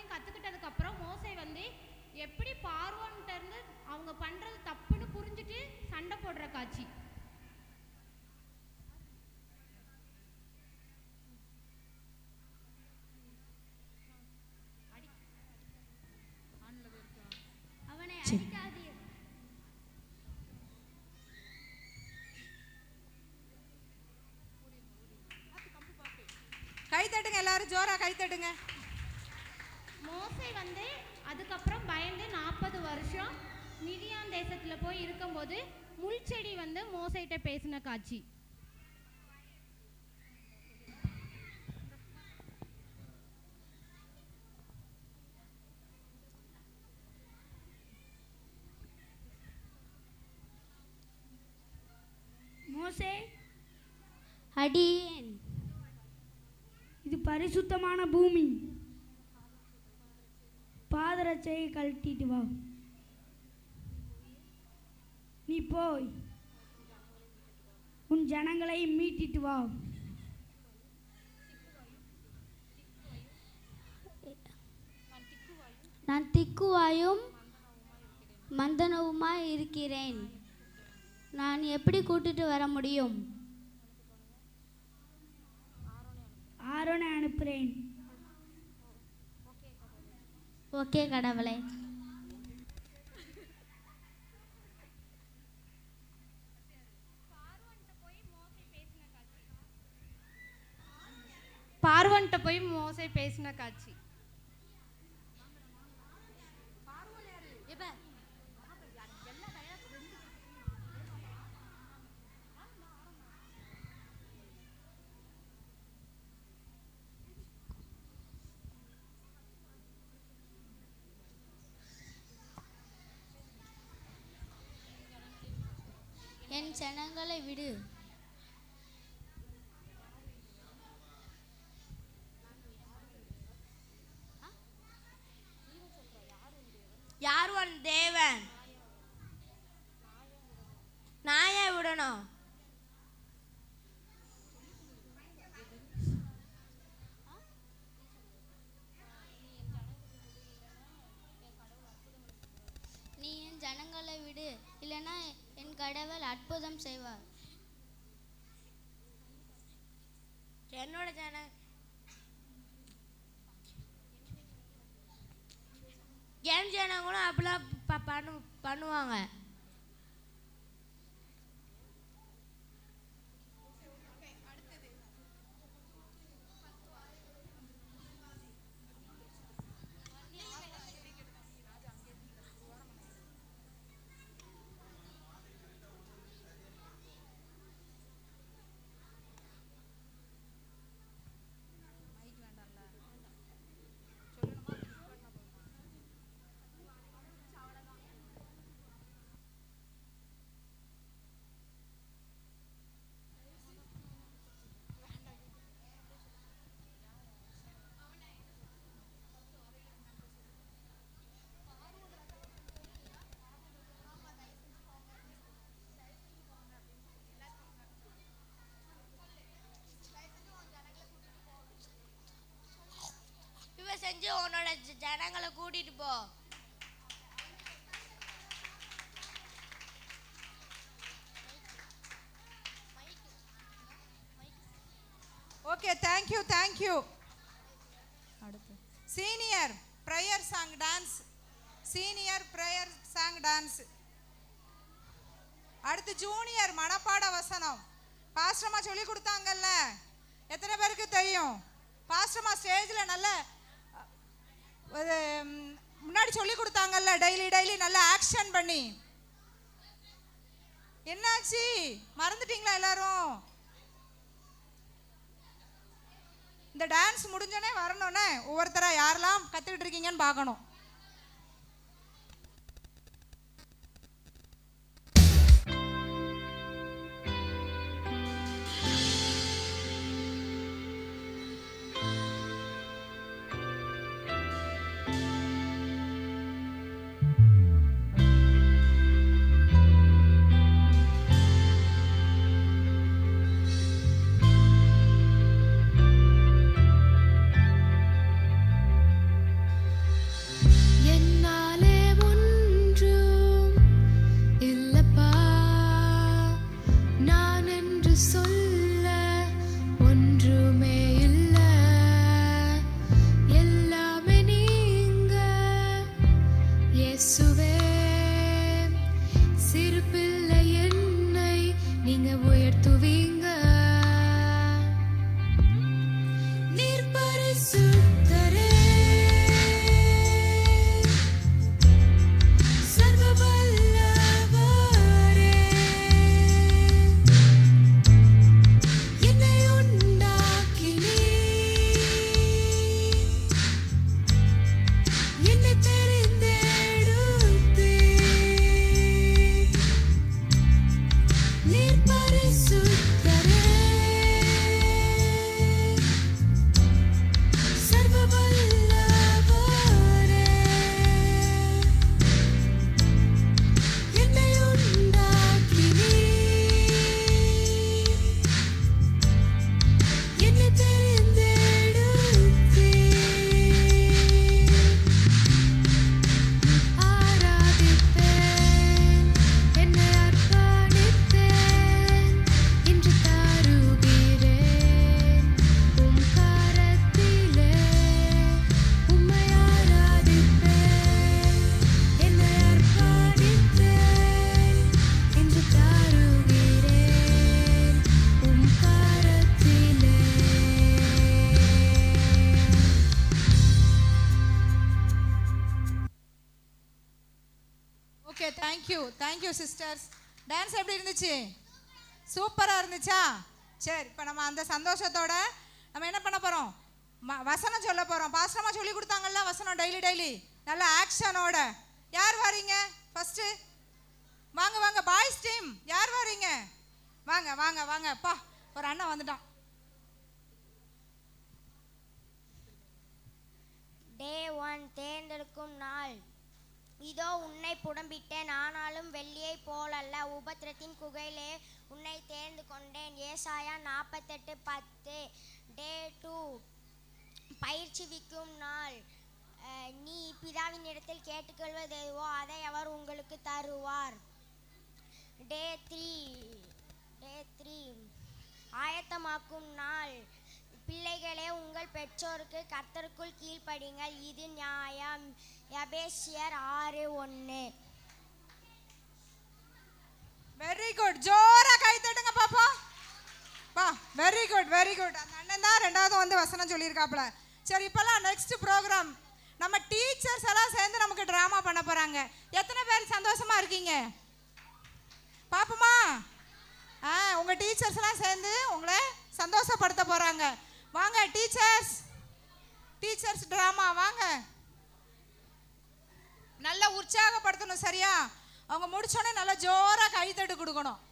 அதெல்லாம் கற்றுக்கிட்டதுக்கப்புறம் மோசே வந்து எப்படி பார்வோன்ட்ட இருந்து அவங்க பண்ணுறது தப்புன்னு புரிஞ்சுட்டு சண்டை போடுற காட்சி. அவனை அடிக்காதீர். கை தட்டுங்க, எல்லாரும் ஜோரா கை தட்டுங்க. மோசே வந்து அதுக்கப்புறம் பயந்து 40 வருஷம் மிதியான் தேசத்துல போய் இருக்கும்போது முள் செடி வந்து மோசைட்ட பேசின காட்சி. மோசே, அடியேன், இது பரிசுத்தமான பூமி, பாதரட்சையை கழட்டிட்டு வா. நீ போய் உன் ஜனங்களை மீட்டிட்டு வா. நான் திக்குவாயும் மந்தனவுமாய் இருக்கிறேன். நான் எப்படி கூட்டிட்டு வர முடியும்? ஆரோனை அனுப்புகிறேன். ஓகே கடவுளே. பார்வோன்ட்ட போய் மோசே பேசின காட்சி. என் ஜனங்களை விடு. யார் உன் தேவன்? நான் ஏன் விடணும்? நீ என் ஜனங்களை விடு, இல்லைன்னா என் கடவுள் அற்புதம் செய்வார். என்னோட என் ஜனங்களும் அப்படிலாம் பண்ணுவாங்க. செஞ்சு உன்னோட ஜனங்களை கூட்டிட்டு போ. Okay, thank you thank you. அடுத்து senior prayer song dance. Senior prayer song dance. அடுத்து ஜூனியர் மனப்பாட வசனம். பாஸ்டர்மா சொல்லி கொடுத்தாங்கல்ல, எத்தனை பேருக்கு தெரியும்? பாஸ்டர்மா ஸ்டேஜில் நல்ல முன்னாடி சொல்லி கொடுத்தாங்கல்ல, டெய்லி நல்லா ஆக்ஷன் பண்ணி. என்னாச்சு, மறந்துட்டீங்களா எல்லாரும்? இந்த டான்ஸ் முடிஞ்சோடனே வரணும்னே ஒவ்வொருத்தரா யாரெல்லாம் கத்துக்கிட்டு இருக்கீங்கன்னு பார்க்கணும். Thank you sisters. டான்ஸ் எப்படி இருந்துச்சு? சூப்பராக இருந்துச்சா? சரி, இப்போ நம்ம அந்த சந்தோஷத்தோட நம்ம என்ன பண்ண போகிறோம்? வசனம் சொல்ல போகிறோம். பாஸ்டர்மா சொல்லி கொடுத்தாங்கல்ல வசனம் டெய்லி நல்ல ஆக்ஷனோட. யார் வாரீங்க ஃபஸ்ட்டு? வாங்க வாங்க பாய்ஸ் டீம், யார் வாரீங்க? வாங்க வாங்க வாங்க. அப்பா, ஒரு அண்ணன் வந்துட்டான். டே 1 தேர்ந்தெடுக்கும் நாள். இதோ உன்னை புடம்பிட்டேன், ஆனாலும் வெள்ளியை போலல்ல, உபத்திரத்தின் குகையிலே உன்னை தேர்ந்து கொண்டேன். ஏசாயா 48:10. டே 2 பயிற்சிவிக்கும் நாள். நீ பிதாவின் இடத்தில் கேட்டுக்கொள்வது எதுவோ அதை அவர் உங்களுக்கு தருவார். டே 3 ஆயத்தமாக்கும் நாள். பிள்ளைகளே, உங்கள் பெற்றோருக்கு கர்த்தருக்குள் கீழ்ப்படிங்கள், இது நியாயம். எபேசியர் 6:1. வெரி குட், ஜோரா கை தட்டுங்க பாப்பா. பா, வெரி குட் வெரி குட். அந்த அண்ணன் தான் ரெண்டாவது வந்து வசனம் சொல்லியிருக்காப்ல. சரி, இப்போல்லாம் நெக்ஸ்ட் ப்ரோக்ராம் நம்ம டீச்சர்ஸ் எல்லாம் சேர்ந்து நமக்கு ட்ராமா பண்ண போகிறாங்க. எத்தனை பேர் சந்தோஷமா இருக்கீங்க? பாப்போமா? உங்கள் டீச்சர்ஸ் எல்லாம் சேர்ந்து உங்களை சந்தோஷப்படுத்த போகிறாங்க. வாங்க டீச்சர்ஸ் ட்ராமா வாங்க. நல்லா உற்சாகப்படுத்தணும், சரியா? அவங்க முடிச்சோடனே நல்லா ஜோரா கைத்தட்டு கொடுக்கணும்.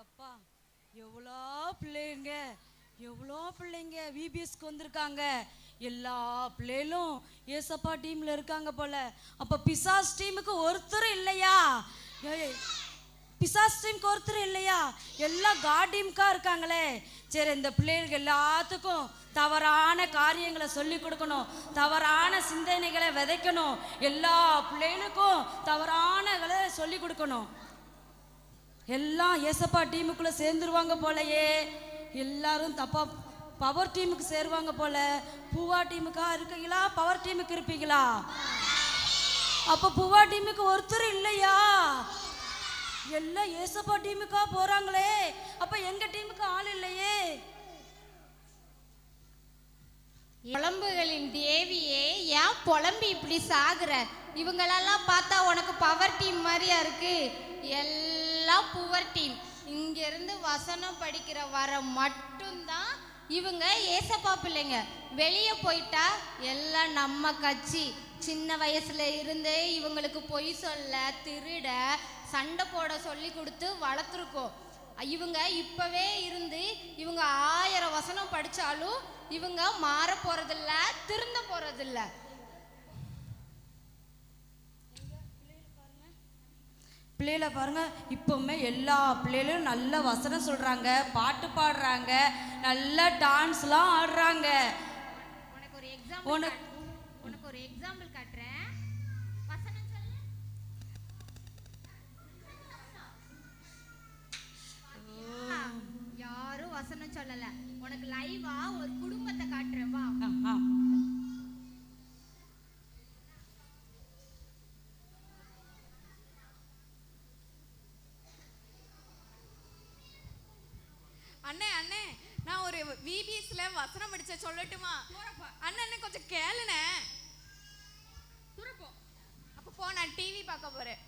அப்பா, எவ்வளோ பிள்ளைங்க விபிஎஸ்க்கு வந்திருக்காங்க. எல்லா பிள்ளைகளும் ஏசப்பா டீம்ல இருக்காங்க போல. அப்ப பிசாஸ் டீமுக்கு ஒருத்தர் இல்லையா? பிசாஸ் டீமுக்கு ஒருத்தர் இல்லையா? எல்லாம் காட் டீமுக்கா இருக்காங்களே. சரி, இந்த பிள்ளைகளுக்கு எல்லாத்துக்கும் தவறான காரியங்களை சொல்லி கொடுக்கணும், தவறான சிந்தனைகளை விதைக்கணும், எல்லா பிள்ளைகளுக்கும் தவறானகளை சொல்லி கொடுக்கணும். எல்லாம் ஏசப்பா டீமுக்குள்ள சேர்ந்துருவாங்க போலயே. எல்லாரும் தப்பா பவர் டீமுக்கு சேருவாங்க போல. பூவா டீமுக்கா இருக்கீங்களா? பவர் டீமுக்கு இருப்பீங்களா? அப்ப பூவா டீமுக்கு ஒருத்தர் இல்லையா? எல்லாம் ஏசப்பா டீமுக்கா போறாங்களே. அப்ப எங்க டீமுக்கு ஆள் இல்லையே. புலம்புகளின் தேவியே, ஏன் புலம்பி இப்படி சாகுற? இவங்களெல்லாம் பார்த்தா உனக்கு பவர் டீம் மாதிரியா இருக்கு? எல்லாம் புவர் டீம். இங்கிருந்து வசனம் படிக்கிற வர மட்டும்தான் இவங்க ஏசப்பா பிள்ளைங்க. வெளியே போயிட்டா எல்லாம் நம்ம கட்சி. சின்ன வயசுல இருந்தே இவங்களுக்கு பொய் சொல்ல, திருட, சண்டை போட சொல்லி கொடுத்து வளர்த்துருக்கோம். இவங்க இப்பவே இருந்து இவங்க 1000 வசனம் படிச்சாலும் இவங்க மாற போறதில்ல, திருந்த போறதில்ல. பிள்ளைகளை பாருங்க, இப்போவுமே எல்லா பிள்ளைகளும் நல்ல வசனம் சொல்றாங்க, பாட்டு பாடுறாங்க, நல்ல டான்ஸ்லாம் ஆடுறாங்க. உனக்கு ஒரு எக்ஸாம்பிள் காட்டுறேன். வசனம் சொல்லு. யாரும் வசனம் சொல்லல. உனக்கு லைவா ஒரு குடும்பத்தை காட்டுறேன், வா. அண்ணே, நான் ஒரு விபிஎஸ்ல வசனம் படிச்ச சொல்லட்டுமா? அண்ணன் கொஞ்சம் கேளுனே. அப்ப போ, நான் டிவி பார்க்க போறேன்.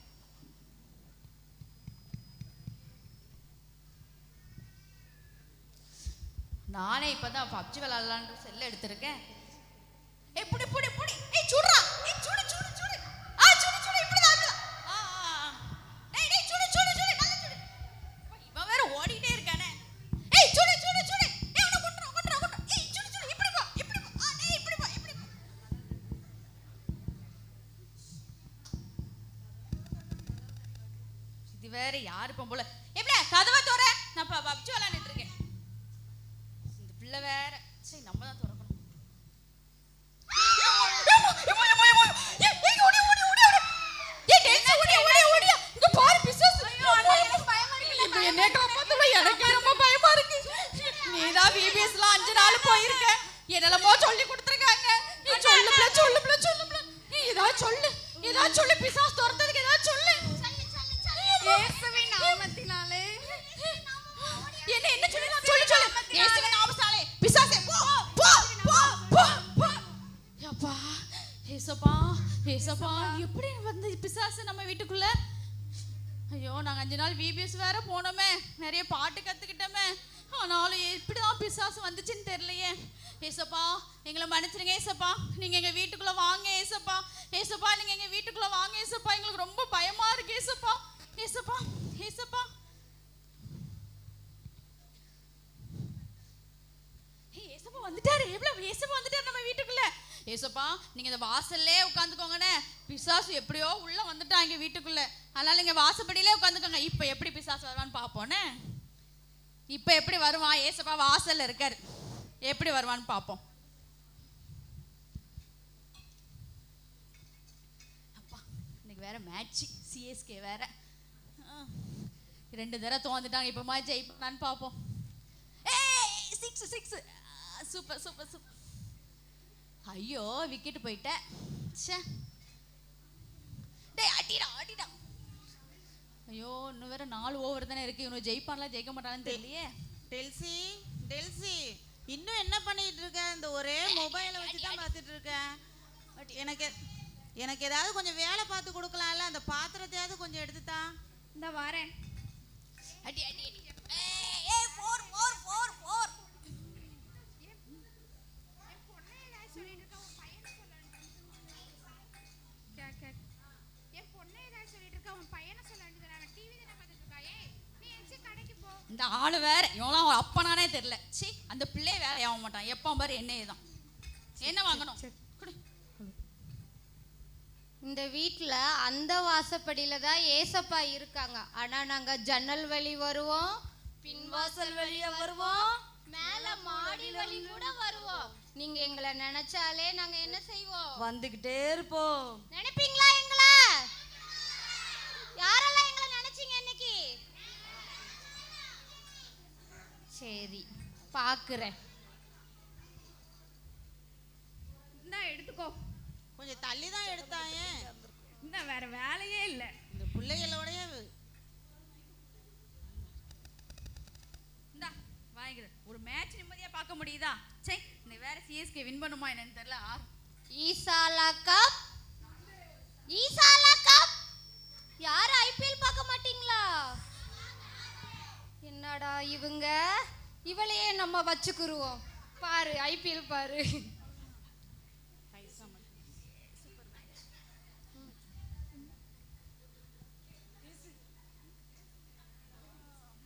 நானே இப்பதான் பப்ஜி விளையாடலான்னு செல்ல எடுத்திருக்கேன். புடி புடி புடி. சுடுறா. சுடு சுடு சுடு. சுடு சுடு. இப்படிதான். டேய் சுடு சுடு சுடு. நல்லா சுடு. இவன் வேற ஓடிட்டே இருக்கானே. சுடு சுடு சுடு. உன்னை கொட்றா. சுடு சுடு. இப்படி போ. இப்படி போ. இப்படி போ. இப்படி போ. இது வேற யாரு போல. கதவை தோற. நான் பப்ஜி விளையாண்டுட்டு இருக்கேன். இந்த பிள்ளை வேற. சரி, நம்ம தான் திறக்கணும். என்னெல்லாமோ சொல்லி கொடுத்துருக்காங்க. நீ சொல்லுப்ல. நீ ஏதாவது சொல்லு பிசாசு துரத்ததுக்கு ஏதாவது சொல்லு. இயேசுவின் நாமத்தினாலே. என்ன சொல்லு. இயேசுவின் நாமத்தாலே பிசாசே போ போ போ போ போ. யப்பா ஏசப்பா எப்படி வந்து பிசாசு நம்ம வீட்டுக்குள்ள? ஐயோ நாங்கள் 5 நாள் விபிஎஸ் வேற போனோமே, நிறைய பாட்டு கற்றுக்கிட்டோமே, ஆனாலும் எப்படிதான் பிசாசு வந்துச்சுன்னு தெரியலையே. ஏசப்பா எங்களை மன்னிச்சிருங்க ஏசப்பா, நீங்கள் எங்கள் வீட்டுக்குள்ளே வாங்க ஏசப்பா. நீங்கள் எங்கள் வீட்டுக்குள்ளே வாங்க ஏசப்பா, எங்களுக்கு ரொம்ப பயமாக இருக்கு ஏசப்பா. ஏசப்பா வந்துட்டாரு. ஏசப்பா வந்துட்டாரு நம்ம வீட்டுக்குள்ள. ஏசப்பா நீங்க இந்த வாசல்லே உட்காந்துக்கோங்கண்ணே, பிசாசு எப்படியோ உள்ள வந்துட்டாங்க வீட்டுக்குள்ள, அதனால நீங்க வாசப்படியிலே உட்காந்துக்கோங்க. இப்ப எப்படி பிசாசு வருவான்னு பாப்போண்ணே. இப்ப எப்படி வருவான்? ஏசப்பா வாசல்ல இருக்காரு, எப்படி வருவான்னு பாப்போம். அப்பா இன்னைக்கு வேற மேட்ச், சிஎஸ்கே வேற 2 தடவை தோந்துட்டாங்க. இப்ப மாதிரி ஜெயிப்பான்னு பாப்போம். 6 சூப்பர். ஐயோ விக்கெட் போயிட்டேன். டேய் அடிடா. ஐயோ இன்னும் வேற 4 ஓவர் தானே இருக்கு, இவனு ஜெயிப்பான்ல ஜெயிக்க மாட்டான்னு தெரியலையே. டெல்சி இன்னும் என்ன பண்ணிட்டு இருக்க? இந்த ஒரே மொபைலை வச்சு தான் பார்த்துட்டு இருக்கேன். எனக்கு ஏதாவது கொஞ்சம் வேலை பார்த்து கொடுக்கலாம்ல, அந்த பாத்திரத்தையாவது கொஞ்சம் எடுத்துட்டா. இந்த வரேன். அடி இந்த ஆளு வேற, இவங்களாம் அவன் அப்பனானே தெரியல. சி அந்த பிள்ளை வேற ஆக மாட்டான், எப்போ பாரு என்னையே தான். என்ன வாங்கணும்? இந்த வீட்டில் அந்த வாசப்படியில தான் ஏசப்பா இருக்காங்க. ஆனால் நாங்கள் ஜன்னல் வழி வருவோம், பின்வாசல் வழியா வருவோம், மேலே மாடி வழி கூட வருவோம். நீங்க எங்களை நினைச்சாலே நாங்க என்ன செய்வோம்? வந்துகிட்டே இருப்போம். நினைப்பீங்களா எங்களை? யாரெல்லாம் எங்களை நினைச்சீங்க இன்னைக்கு? சரி பாக்குறேன். எடுத்துக்கோ. கொஞ்சம் தள்ளி தான் எடுத்தாயே. இந்த வேற வேலையே இல்லை இந்த பிள்ளைகளோடய. இந்தா வாங்கிக்கிறேன். ஒரு மேட்ச் நிம்மதியா பார்க்க முடியுதா? சே இந்த வேற சிஎஸ்கே வின் பண்ணுமா என்னன்னு தெரியல. ஈசாலா கப் யார் ஐபிஎல் பார்க்க மாட்டீங்களா? என்னடா இவங்க, இவளையே நம்ம வச்சுக்குருவோம். பாரு ஐபிஎல் பாரு.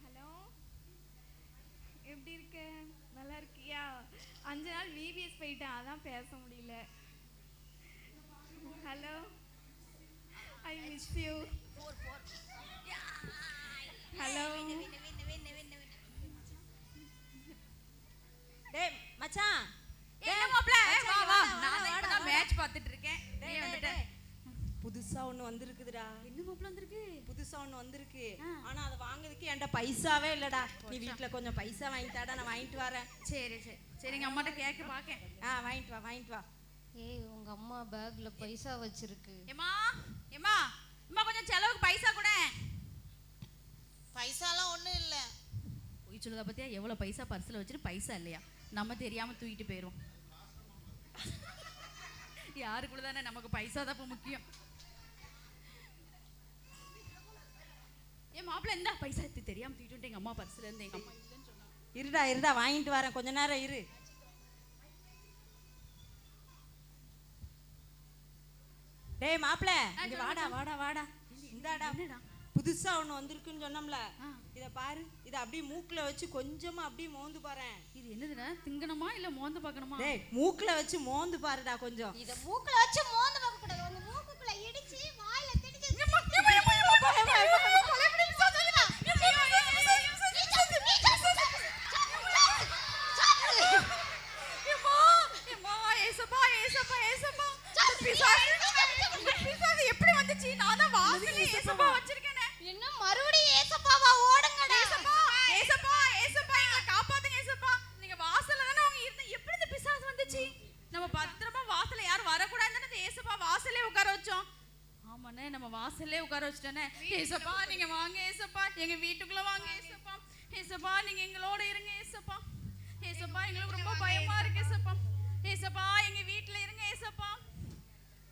ஹலோ எப்படி இருக்க? நல்லா இருக்கியா? 5 நாள் விபிஎஸ் போயிட்டேன், அதான் பேச முடியல. Hello I miss you. Hello டேய் மச்சான், என்ன மாப்ள வா வா, நான் இப்பதான் மேட்ச் பார்த்துட்டு இருக்கேன். நீ வந்துட்ட. புதுசா ஒண்ணு வந்திருக்குதுடா. என்ன மாப்ள வந்திருக்கு? புதுசா ஒண்ணு வந்திருக்கு. ஆனா அதை வாங்குறதுக்கு என்கிட்ட பைசாவே இல்லடா. நீ வீட்டுல கொஞ்சம் பைசா வாங்கிட்டாடா, நான் வாங்கிட்டு வரேன். சரிங்க அம்மாட்ட கேட்க பாக்கேன். வாங்கிட்டு வா. ஏய் உங்க அம்மா பேக்ல பைசா வச்சிருக்கு. ஏமா கொஞ்சம் செலவுக்கு பைசா கூட. பைசாலாம் ஒன்றும் இல்லை. போய் சொல்லுதா பத்தியா? எவ்வளவு பைசா பர்ஸ்ல வச்சுட்டு பைசா இல்லையா? நம்ம தெரியாம தூக்கிட்டு போயிரும். யாருக்குள்ள தானே நமக்கு பைசா தான் இப்ப முக்கியம். ஏன் மாப்பிள்ள இந்த பைசா தெரியாம தூக்கிட்டு எங்க அம்மா பர்ஸ்ல இருந்து. எங்க அம்மா இல்லைன்னு சொன்னாங்க. இருடா வாங்கிட்டு வரேன், கொஞ்ச நேரம் இரு. டேய் மாப்ள, இங்க வாடா. இந்தாடா புதுசா ஒண்ணு வந்திருக்குன்னு சொன்னோம்ல, இத பாரு. இத அப்படியே மூக்குல வச்சு கொஞ்சமா அப்படியே மோந்து பாறேன். இது என்னதுடா? திங்கணுமா இல்ல மோந்து பார்க்கணுமா? டேய் மூக்குல வச்சு மோந்து பாருடா கொஞ்சம். இத மூக்குல வச்சு மோந்து பார்க்க கூடாது, உங்க மூக்குக்குள்ள இடிச்சு வாயில திடிச்சு. எப்படி வந்துச்சு? நான் தான் வாசல்ல ஏசப்பா வச்சிருக்கேனே. என்ன மறுபடியும் ஏசப்பாவா? ஓடுங்கடா. ஏசப்பா எங்களை காப்பாத்துங்க ஏசப்பா. நீங்க வாசல்ல தானே அவங்க இருந்த, எப்படி இந்த பிசாசு வந்துச்சு? வாசல்லே உட்கார வச்சுட்டேனே. ஏசப்பா நீங்க வாங்க ஏசப்பா, எங்க வீட்டுக்குள்ள வாங்க ஏசப்பா. ஏசப்பா நீங்க எங்களோட இருங்க ஏசப்பா. ஏசப்பா எங்களுக்கு ரொம்ப பயமா இருக்கு ஏசப்பா. ஏசப்பா எங்க வீட்டுல இருங்க ஏசப்பா,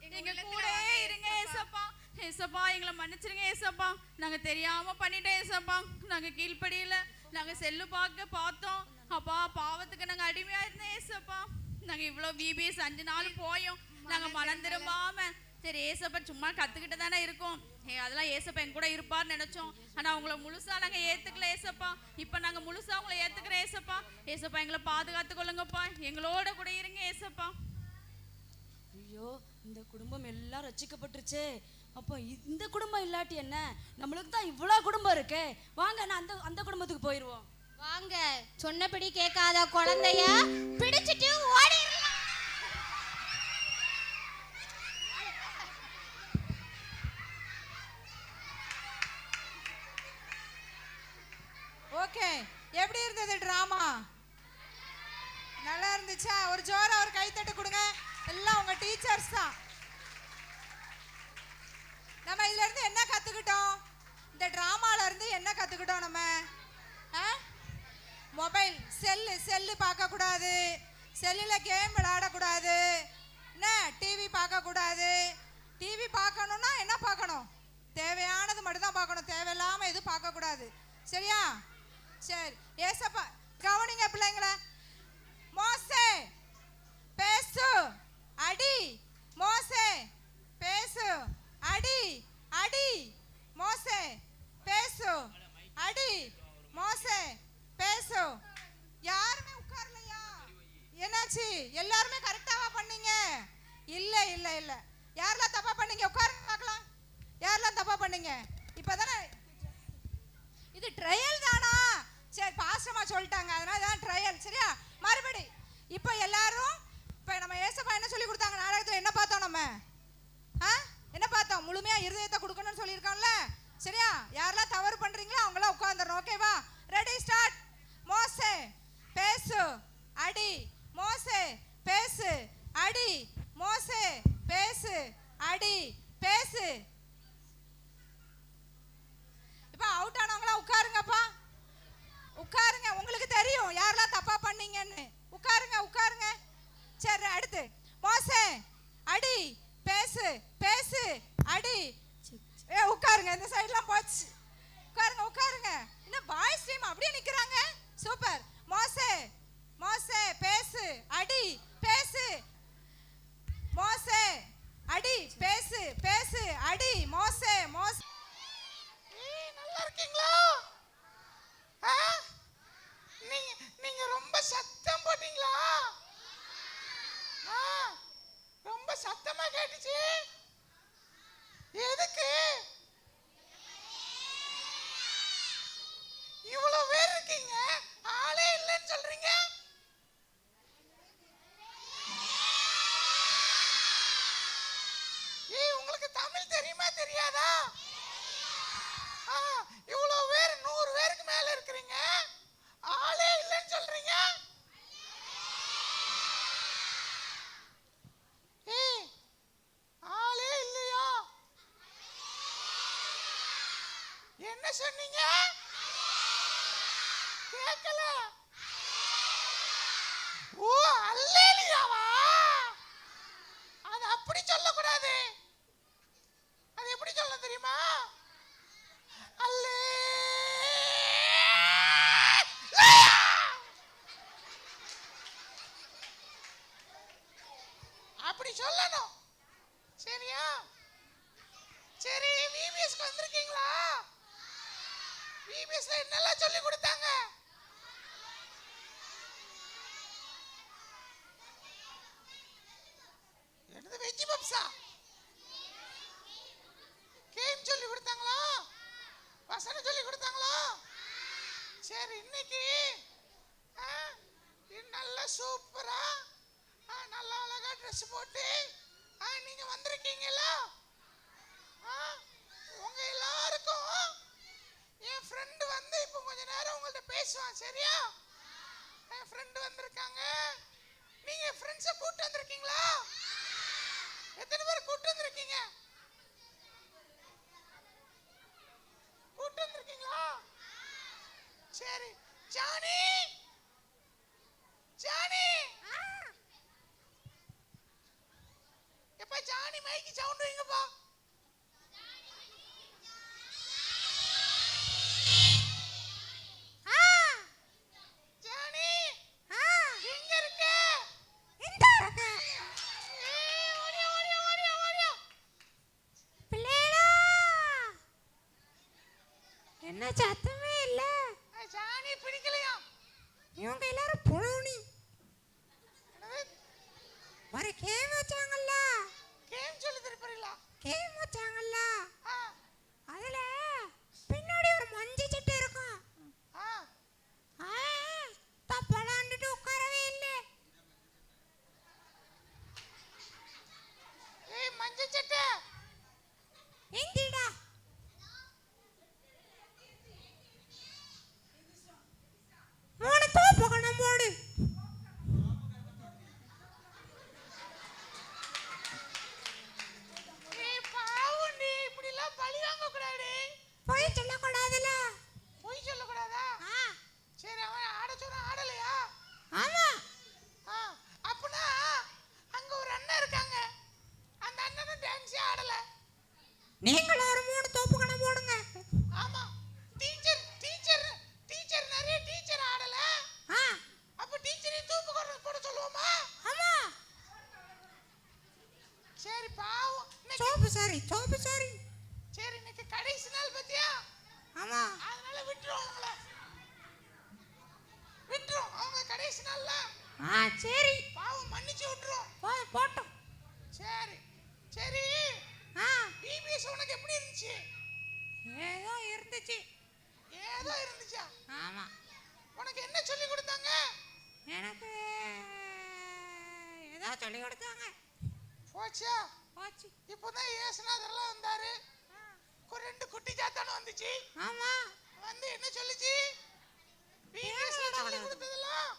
எங்க கூட இருங்க ஏசப்பா. ஏசப்பா எங்களை மன்னிச்சிருங்க ஏசப்பா, நாங்க தெரியாம பண்ணிட்டோம் ஏசப்பா. நாங்க கீழ்ப்படியில நாங்க செல்லு பார்த்தோம் அப்பா, பாவத்துக்கு நாங்க அடிமையா இருந்தோம் ஏசப்பா. நாங்க இவ்வளவு VBS 5 நாள் போயோம், நாங்க மனம் திரும்பாம சரி ஏசப்பா சும்மா கத்துக்கிட்டு தானே இருக்கோம், அதெல்லாம் ஏசப்பா என் கூட இருப்பார்னு நினைச்சோம். ஆனா உங்களை முழுசா நாங்க ஏத்துக்கல ஏசப்பா. இப்ப நாங்க முழுசா உங்களை ஏத்துக்கிறோம் ஏசப்பா. ஏசப்பா எங்களை பாதுகாத்து கொள்ளுங்கப்பா, எங்களோட கூட இருங்க ஏசப்பா. ஐயோ இந்த குடும்பம் எல்லாம் ரட்சிக்கப்பட்டுருச்சே, அப்போ இந்த குடும்பம் இல்லாட்டி என்ன, நம்மளுக்கு தான் இவ்வளோ குடும்பம் இருக்கே. வாங்க நான் அந்த குடும்பத்துக்கு போயிடுவோம். வாங்க, சொன்னபடி கேட்காத குழந்தைய பிடிச்சிட்டு ஓடிடலாம். ஓகே, எப்படி இருந்தது டிராமா? நல்லா இருந்துச்சா? ஒரு ஜோரா ஒரு கைத்தட்டு கொடுங்க. எல்லாம் உங்க டீச்சர்ஸ் தான். நம்ம இதுல இருந்து என்ன கத்துக்கிட்டோம்? இந்த டிராமால இருந்து என்ன கத்துக்கிட்டோம் நம்ம? மொபைல் செல்லு பார்க்க கூடாது, செல்லில் கேம் விளையாடக்கூடாது, என்ன டிவி பார்க்க கூடாது. டிவி பார்க்கணும்னா என்ன பார்க்கணும்? தேவையானது மட்டும் தான் பார்க்கணும், தேவையில்லாம எதுவும் பார்க்க கூடாது. சரியா? சரி ஏசப்பா கவனிங்க பிள்ளைங்கள. மோசே பேசு அடி, மோசே பேசு அடி, அடி மோசே பேசு அடி, மோசே பேசு. யாருமே உட்காரலையா? என்னாச்சு? எல்லாருமே கரெக்டாவா பண்ணீங்க? இல்ல இல்ல இல்ல, யாரெல்லாம் தப்பா பண்ணீங்க? உட்காருங்க பார்க்கலாம். யாரெல்லாம் தப்பா பண்ணீங்க? இப்பதானே இது ட்ரையல் தானா? சரி பாஸ்டமா சொல்லிட்டாங்க, அதனால தான் ட்ரையல். சரியா? மறுபடி இப்போ எல்லாரும் இப்போ நம்ம ஏசப்பா என்ன சொல்லி கொடுத்தாங்க? நாடகத்தில் என்ன பார்த்தோம் நம்ம? என்ன பார்த்தோம்? முழுமையா இருதயத்தை கொடுக்கணும்னு சொல்லியிருக்கோம்ல. சரியா? யாரெல்லாம் தவறு பண்றீங்களோ அவங்களாம் உட்காந்துடணும். ஓகேவா? Ready start. மோசே பேசு அடி, மோசே பேசு அடி, மோசே பேசு அடி, பேசு. இப்ப அவுட் ஆனவங்களா உட்காருங்கப்பா, உட்காருங்க. உங்களுக்கு தெரியும் யாரெல்லாம் தப்பா பண்ணீங்கன்னு. உட்காருங்க உட்காருங்க. சரி அடுத்து மோசே அடி, பேசு பேசு அடி. உட்காருங்க, இந்த சைடுலாம் போச்சு. உட்காருங்க உட்காருங்க. என்ன பாய்ஸ் டீம் அப்படியே நிக்கிறாங்க? சூப்பர். மோசே மோசே பேசு அடி, பேசு. மோசே அடி, பேசு பேசு அடி, மோசே மோசே. நல்லா இருக்கீங்களா? நீங்க ரொம்ப சத்தம் போட்டீங்களா? ரொம்ப சத்தமா கேட்டுச்சு. எதுக்கு இவ்வளவு பேர் இருக்கீங்க, ஆளே இல்லைன்னு சொல்றீங்க? உங்களுக்கு தமிழ் தெரியுமா தெரியாதா? இவ்வளவு பேர் 100 பேருக்கு மேல இருக்கிறீங்க, ஆளே இல்லைன்னு சொல்றீங்க? ஆளே இல்லையா? என்ன சொன்னீங்க? கேட்கல. ஓ அல்லேலியாவா? அது அப்படி சொல்லக்கூடாது. அது எப்படி சொல்ல தெரியுமா? அப்படி சொல்லணும். சரியா? சரி VBSக்கு வந்திருக்கீங்களா? VBSல என்னெல்லாம் சொல்லி கொடுத்தாங்க? என்னது வெஜ் பப்ஸா? கேம் சொல்லி கொடுத்தாங்களா? வசனம் சொல்லி கொடுத்தாங்களா? சரி இன்னைக்கு நல்ல சூப்பரா நல்லா அழகா ட்ரெஸ் போட்டு நீங்க வந்திருக்கீங்களா? உங்க எல்லாருக்கும் என் ஃப்ரெண்டு வந்து இப்போ கொஞ்ச நேரம் உங்கள்ட்ட பேசுவான். சரியா? என் ஃப்ரெண்டு வந்திருக்காங்க. நீங்க ஃப்ரெண்ட்ஸை கூட்டு வந்திருக்கீங்களா? எத்தனை பேர் கூட்டு வந்திருக்கீங்க? மைக்கு சவுண்ட் வைங்கப்பா. ஜானி எங்க இருக்க? இந்த இருக்க ஓடியா ஓடியா ஓடியா ஓடியா. பிள்ளைகளா, என்ன சத்தமே இல்ல? ஜானி பிடிக்கலையா? இவங்க எல்லாரும் புலவுனி ஒரு கேம் வச்சாங்கல்ல, கேம் சொல்லி தரப்பறீங்களா? கேம் வச்சாங்கல்ல, அதுல பின்னாடி ஒரு மஞ்சள் சட்டை இருக்கும். தப்பலாண்டுட்டு உட்காரவே இல்லை. ஏய் மஞ்சள் சட்டை எந்திடா. மூணு தோப்பு கணம் போடு. ஏய் பாவம் நீ இப்படி எல்லாம் பழி வாங்க கூடாது. போய் சொல்லக்கூடாதுல. பொய் சொல்ல கூடாதா? சரி அவன் ஆட சொன்னா ஆடலையா? ஆமா. அப்பனா அங்க ஒரு அண்ணன் இருக்காங்க, அந்த அண்ணனும் டான்ஸே ஆடல. நீங்களும் ஒரு மூணு தோப்பு கணம் போடுங்க. ஆமா டீச்சர் டீச்சர் டீச்சர் நிறைய டீச்சர் ஆடல. அப்ப டீச்சரே தூப்பு போட சொல்லுவோமா? ஆமா. சரி பாவம் சோப்பு சாரி, சோப்பு சாரி. சரி இன்னைக்கு கடைசி நாள் பத்தியா? ஆமா. அதனால விட்டுரும் அவங்கள, விட்டுரும் அவங்க கடைசி நாள்ல. சரி. பாவம் மன்னிச்சு விட்டுரும். போட்டோம். சரி சரி. பிபிஎஸ் உனக்கு எப்படி இருந்துச்சு? ஏதோ இருந்துச்சு. ஏதோ இருந்துச்சா? ஆமா. உனக்கு என்ன சொல்லி கொடுத்தாங்க? எனக்கு ஏதோ சொல்லி கொடுத்தாங்க. போச்சா? போச்சு. இப்போதான் ஏசுநாதர்லாம் வந்தாரு. ரெண்டு குட்டி சாத்தானும் வந்துச்சு. ஆமா. வந்து என்ன சொல்லுச்சு? பிபிஎஸ்ல சொல்லி கொடுத்ததெல்லாம்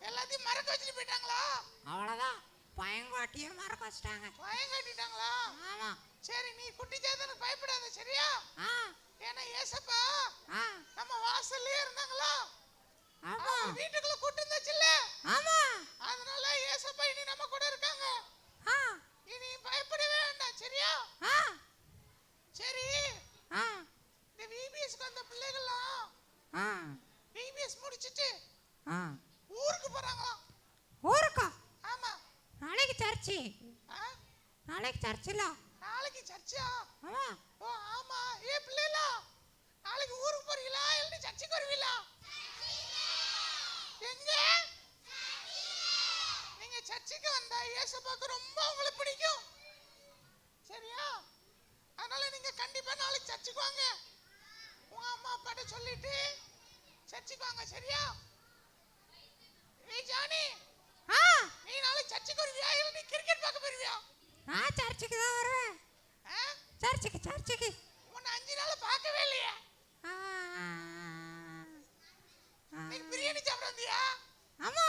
எல்லாத்தையும் மறக்க வச்சுட்டு போயிட்டாங்களா? அவ்வளவுதான். பயங்காட்டியே மறக்க வச்சிட்டாங்க. பயம் காட்டிட்டாங்களா? ஆமா. சரி நீ குட்டி சாத்தானுக்கு பயப்படாத சரியா? ஏன்னா ஏசப்பா நம்ம வாசல்லயே இருந்தாங்களா? ஆமா. வீட்டுக்குள்ள கூட்டு இருந்தாச்சுல்ல? ஆமா. அதனால ஏசப்பா இனி நம்ம கூட இருக்காங்க. இனி பயப்படவே வேண்டாம் சரியா? சரி இந்த விபிஎஸ்க்கு வந்த பிள்ளைகள்லாம் விபிஎஸ் முடிச்சிட்டு ஊருக்கு போறாங்களாம். ஊருக்கா? ஆமா. நாளைக்கு சர்ச்சு. நாளைக்கு சர்ச்சில். நாளைக்கு சர்ச்சா? ஆமா. ஓ ஆமா. ஏ பிள்ளைகளா, நாளைக்கு ஊருக்கு போறீங்களா இல்ல சர்ச்சுக்கு வருவீங்களா? எங்க? நீங்க சர்ச்சுக்கு வந்தா ஏசப்பாக்கு ரொம்ப உங்களுக்கு பிடிக்கும் சரியா? அதனால நீங்க கண்டிப்பா நாளைக்கு சர்ச்சுக்கு வாங்க. உங்க அம்மா அப்பாட்ட சொல்லிட்டு சர்ச்சுக்கு வாங்க சரியா? ஏய் ஜானி, நீ நாளைக்கு சர்ச்சுக்கு வருவியா இல்ல நீ கிரிக்கெட் பார்க்க போறியா? நான் சர்ச்சுக்கு தான் வருவேன். சர்ச்சுக்கு சர்ச்சுக்கு. உன்னை 5 நாளா பார்க்கவே இல்லையே. நீ பிரியாணி சாப்பிட வந்தியா? ஆமா.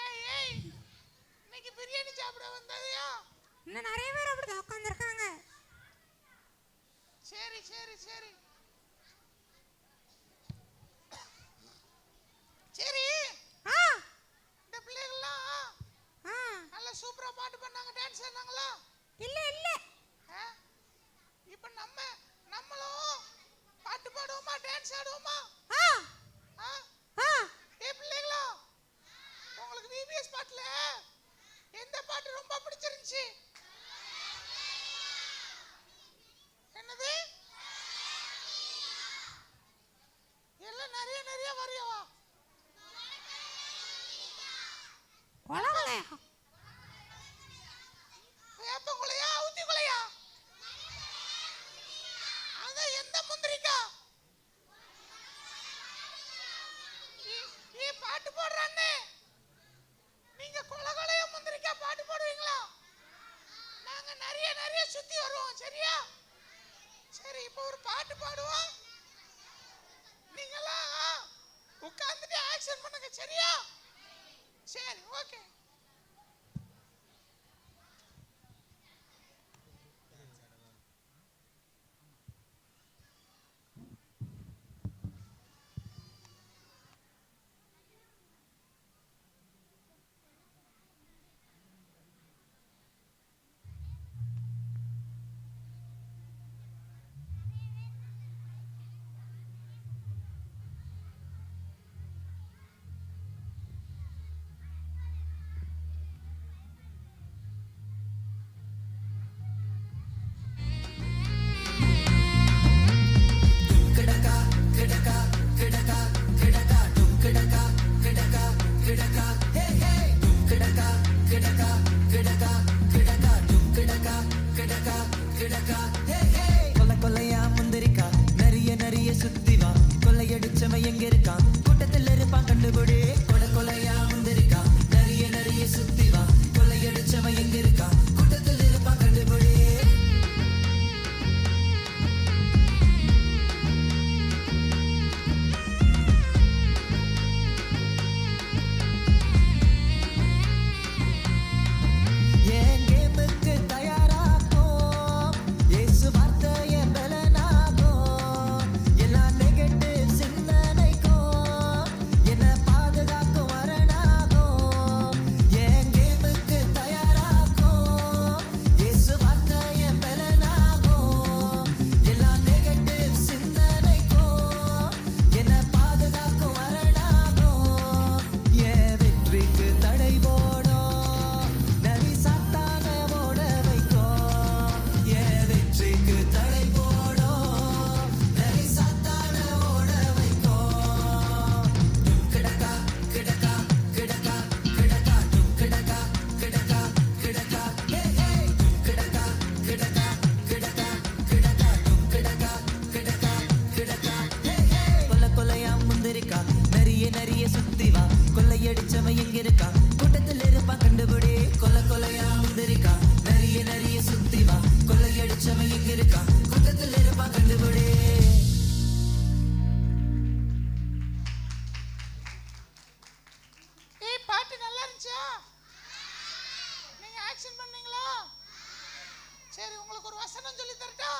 ஏய் ஏய் இன்னைக்கு பிரியாணி சாப்பிட வந்ததையா? இன்னும் நிறைய பேர் அப்படிதான் உட்காந்துருக்காங்க. சரி சரி சரி சரி. இந்த பிள்ளைகள்லாம் நல்லா சூப்பரா பாட்டு பண்ணாங்க, டான்ஸ் ஆடினாங்களா? இல்ல இல்ல. இப்ப நம்மளும் பாட்டு பாடுவோமா, டான்ஸ் ஆடுவோமா? ஏ பிள்ளைகளா, உங்களுக்கு விபிஎஸ் பாட்டுல எந்த பாட்டு ரொம்ப பிடிச்சிருந்துச்சு? என்னது? எல்லாம் நிறைய நிறைய வரையவா? கொலகொலையா? வேப்பங்குலையா ஊத்திக்குலையா? அதான் எந்த முந்திரிக்கா? பாட்டு போடுறானே, நீங்க கொலகொலையா முந்திரிக்கா பாட்டு போடுவீங்களா? நாங்க நிறைய நிறைய சுத்தி வருவோம் சரியா? சரி இப்போ ஒரு பாட்டு பாடுவோம், நீங்களாம் உட்கார்ந்துட்டு ஆக்ஷன் பண்ணுங்க சரியா? சரி ஓகே. வசனம் சொல்லி தரட்டா?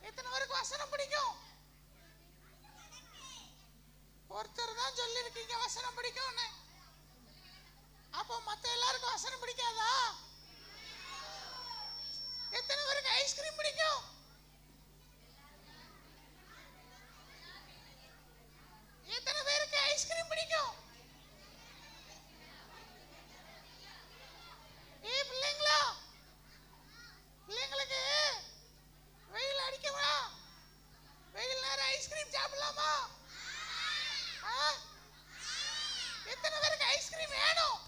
எத்தனை பேருக்கு வசனம் பிடிக்கும்? ஒருத்தர் தான் சொல்லி இருக்கீங்க வசனம் பிடிக்கும்னு. அப்போ மத்த எல்லாருக்கும் வசனம் பிடிக்காதா? எத்தனை பேருக்கு ஐஸ்கிரீம் பிடிக்கும்? எத்தனை பேருக்கு ஐஸ்கிரீம் பிடிக்கும்? பிள்ளைங்களா, பிள்ளைங்களுக்கு வெயில் அடிக்கவா? வெயில் நேரம் ஐஸ்கிரீம் சாப்பிடலாமா? எத்தனை பேருக்கு ஐஸ்கிரீம் வேணும்?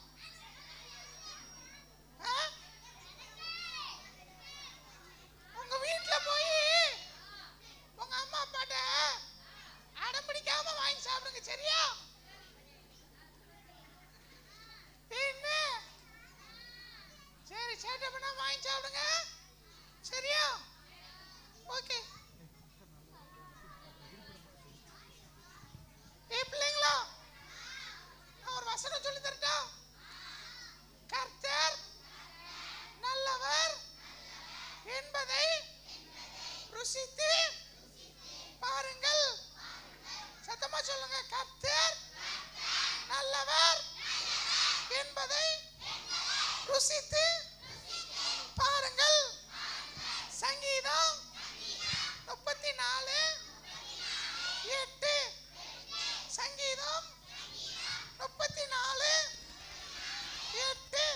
உங்க வீட்டுல போய் உங்க அம்மா அப்பாட்ட அடம் பிடிக்காம வாங்கி சாப்பிடுங்க, சரியா? என்ன சரி, சேட்டை பண்ணா வாங்கி சாப்பிடுங்க, சரியா? ஓகே. பிள்ளைங்களா, நான் ஒரு வசனம் சொல்லி தரட்டா? கர்த்தர் நல்லவர் என்பதை ருசித்து பாருங்கள். சத்தமா சொல்லுங்க. கர்த்தர் நல்லவர் என்பதை ருசித்து பாருங்கள். சங்கீதம் 34:8. சங்கீதம் 34:8.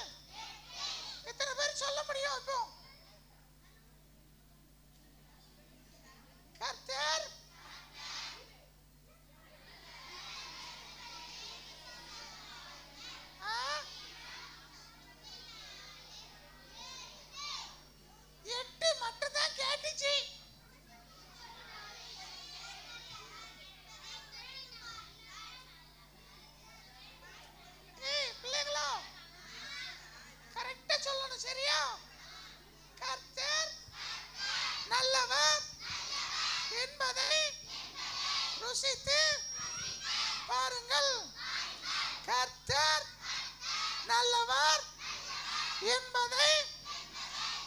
எத்தனை பேர் சொல்ல முடியும்? இப்போ கர்த்தர் எட்டு மட்டும் தான் கேட்டுச்சு. பிள்ளைங்களா, கரெக்டா சொல்லணும், சரியா? கர்த்தர் நல்லவர் என்பதை ருசித்து பாருங்கள். கர்த்தர் நல்லவர் என்பதை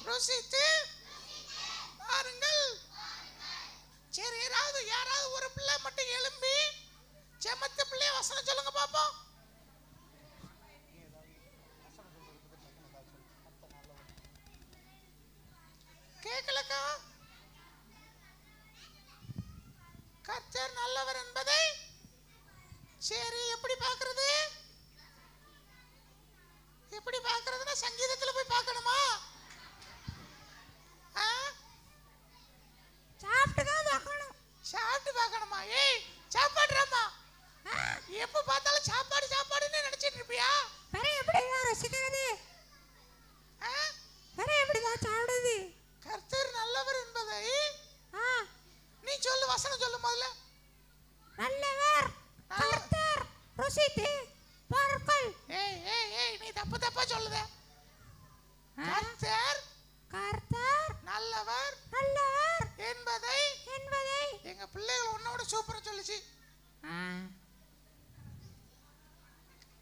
ருசித்து பாருங்கள். சரி, யாராவது ஒரு பிள்ளை மட்டும் எழும்பி செமத்த பிள்ளைய வசனம் சொல்லுங்க பாப்போம். கேட்கலக்கா? கர்த்தர் நல்லவர் என்பதை சரி எப்படி பார்க்கிறது? எப்படி பார்க்கிறதுனா சங்கீதத்துல போய் பார்க்கணுமா? சாப்பிட்டு தான் பார்க்கணும். சாப்பிட்டு பார்க்கணுமா? ஏய், சாப்பாடுறாமா, எப்ப பார்த்தாலும் சாப்பாடு சாப்பாடுன்னு நினைச்சிட்டு இருப்பியா? வேற எப்படிதான் ரசிக்கிறது? வேற எப்படிதான் சாப்பிடுது? கர்த்தர் நல்லவர் என்பதை நீ சொல்லு, வசனம் சொல்லு முதல்ல. நல்லவர் கர்த்தர் ருசித்து பாருங்கள். ஏய் ஏய் ஏய், நீ தப்பா சொல்லுத. கர்த்தர் நல்லவர் என்பதை எங்க பிள்ளைகள் உன்னோட சூப்பரா சொல்லுச்சு.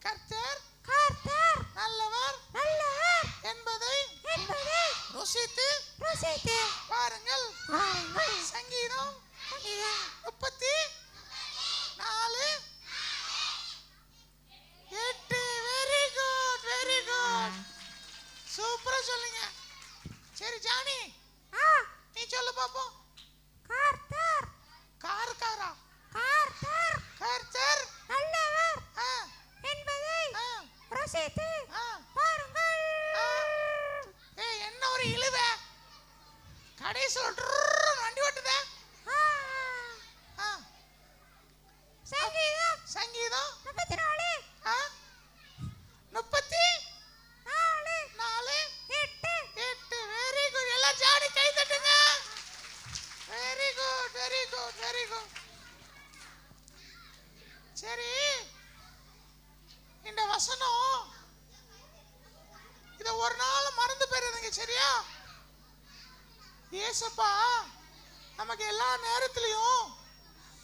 கர்த்தர் நல்லவர் என்பதை ருசித்து பாருங்கள். சங்கீதம் 34:8. வெரி குட், வெரி குட், சூப்பரா சொல்லுங்க. சரி ஜானி, நீ சொல்லு பாப்போம். கர்த்தர் நல்லவர் என்பதை ருசித்து பாருங்கள். ஏய், என்ன ஒரு இழுவ கடைசில வண்டி ஓட்டுதே. சங்கீதம் 34:8. Very good. எல்லாம் ஜானி கை தட்டுங்க. Very good, very good, very good. சரி, இந்த வசனம் இத ஒரு நாள் மறந்து போயிருந்தீங்க, சரியா? இயேசுப்பா நமக்கு எல்லா நேரத்திலையும்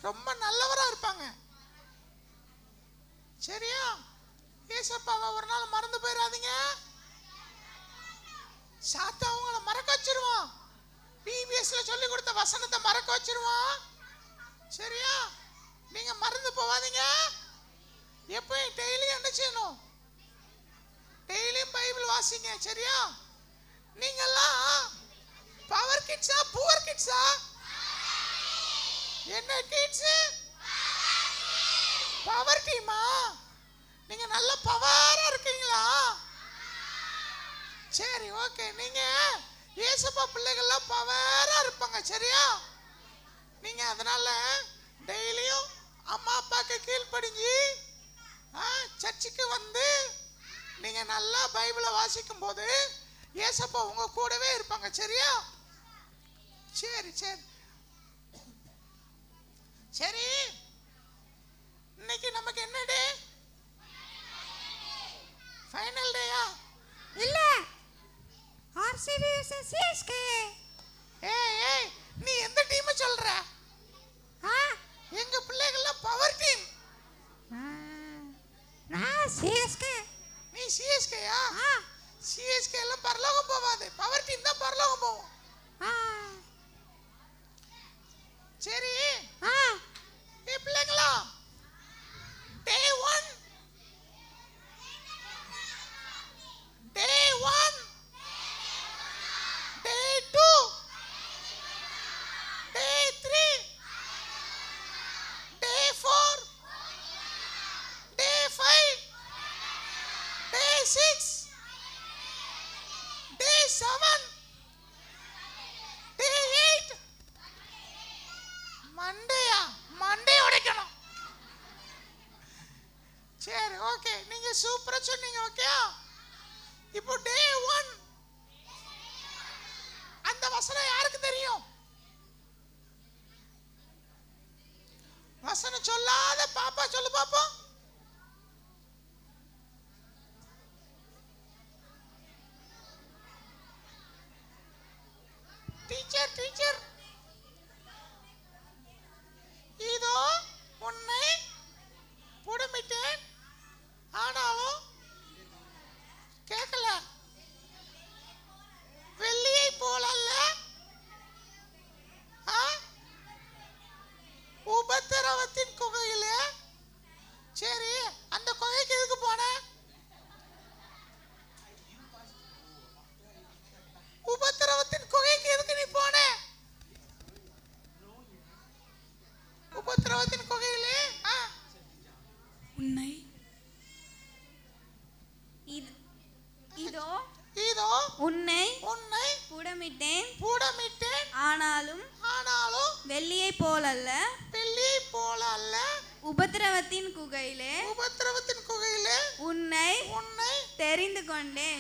ரொம்ப நல்லவரா இருப்பாங்க, சரியா? இயேசுப்பாவை ஒரு நாள் மறந்து போயிடாதீங்க. சாத்தான் அவங்கள மறக்க வச்சிருவான். பிபிஎஸ்ல சொல்லி கொடுத்த வசனத்தை மறக்க வச்சிருவான். சரியா? நீங்க மறந்து போவாதீங்க. எப்பயும் டெய்லியும் என்ன செய்யணும்? டெய்லியும் பைபிள் வாசிங்க. சரியா? நீங்கெல்லாம் பவர் கிட்ஸா புவர் கிட்ஸா? என்ன கிட்ஸ்? பவர் டீமா? நீங்க நல்ல பவரா இருக்கீங்களா? சரி, ஓகே. நீங்க இயேசுப்பா பிள்ளைகள்லாம் பவரா இருப்பாங்க. சரியா? நீங்க அதனால டெய்லியும் அம்மா அப்பாக்கு கீழ்ப்படிஞ்சு சர்ச்சுக்கு வந்து நீங்க நல்லா பைபிளை வாசிக்கும் போது இயேசுப்பா உங்க கூடவே இருப்பாங்க. சரியா? சரி சரி சரி. இன்னைக்கு நமக்கு என்ன டே? ஃபைனல் டேயா? இல்ல, ஆர்சிபி vs சிஎஸ்கே. ஏய் நீ எந்த டீம் சொல்ற? எங்க பிள்ளைகள்லாம் பவர் டீம். நான் சிஎஸ்கே. நீ சிஎஸ்கேயா? சிஎஸ்கே எல்லாம் பரலோகம் போவாது. பவர் டீம் தான் பரலோகம் போகும். சரி. பிள்ளைங்களா, டே 1 டே 1 டே 2 டே 3 டே 4 டே 5 டே 6 டே 7 டே 8 மண்டே உடைக்கணும். சரி, ஓகே. நீங்க சூப்பரா சொன்னீங்க. ஓகே. இப்போ டே 1 அந்த வசனம் யாருக்கு தெரியும்? வசனம் சொல்லாத பாப்பா சொல்லு பாப்போம். டீச்சர் இதோ உன்னை புடமிட்டேன், ஆனாலும் கேட்கல. வெள்ளியை போல அல்ல, உபத்திரவத்தின் குகையிலே. சரி, அந்த குகைக்கு எதுக்கு போன? உபத்திரவத்தின் குகைக்கு எதுக்கு நீ போன? உபத்திரவத்தின் குகையிலே உன்னை இதோ உன்னை புடமிட்டேன், ஆனாலும் வெள்ளியை போலல்ல, உபத்திரவத்தின் குகையிலே உன்னை தெரிந்து கொண்டேன்.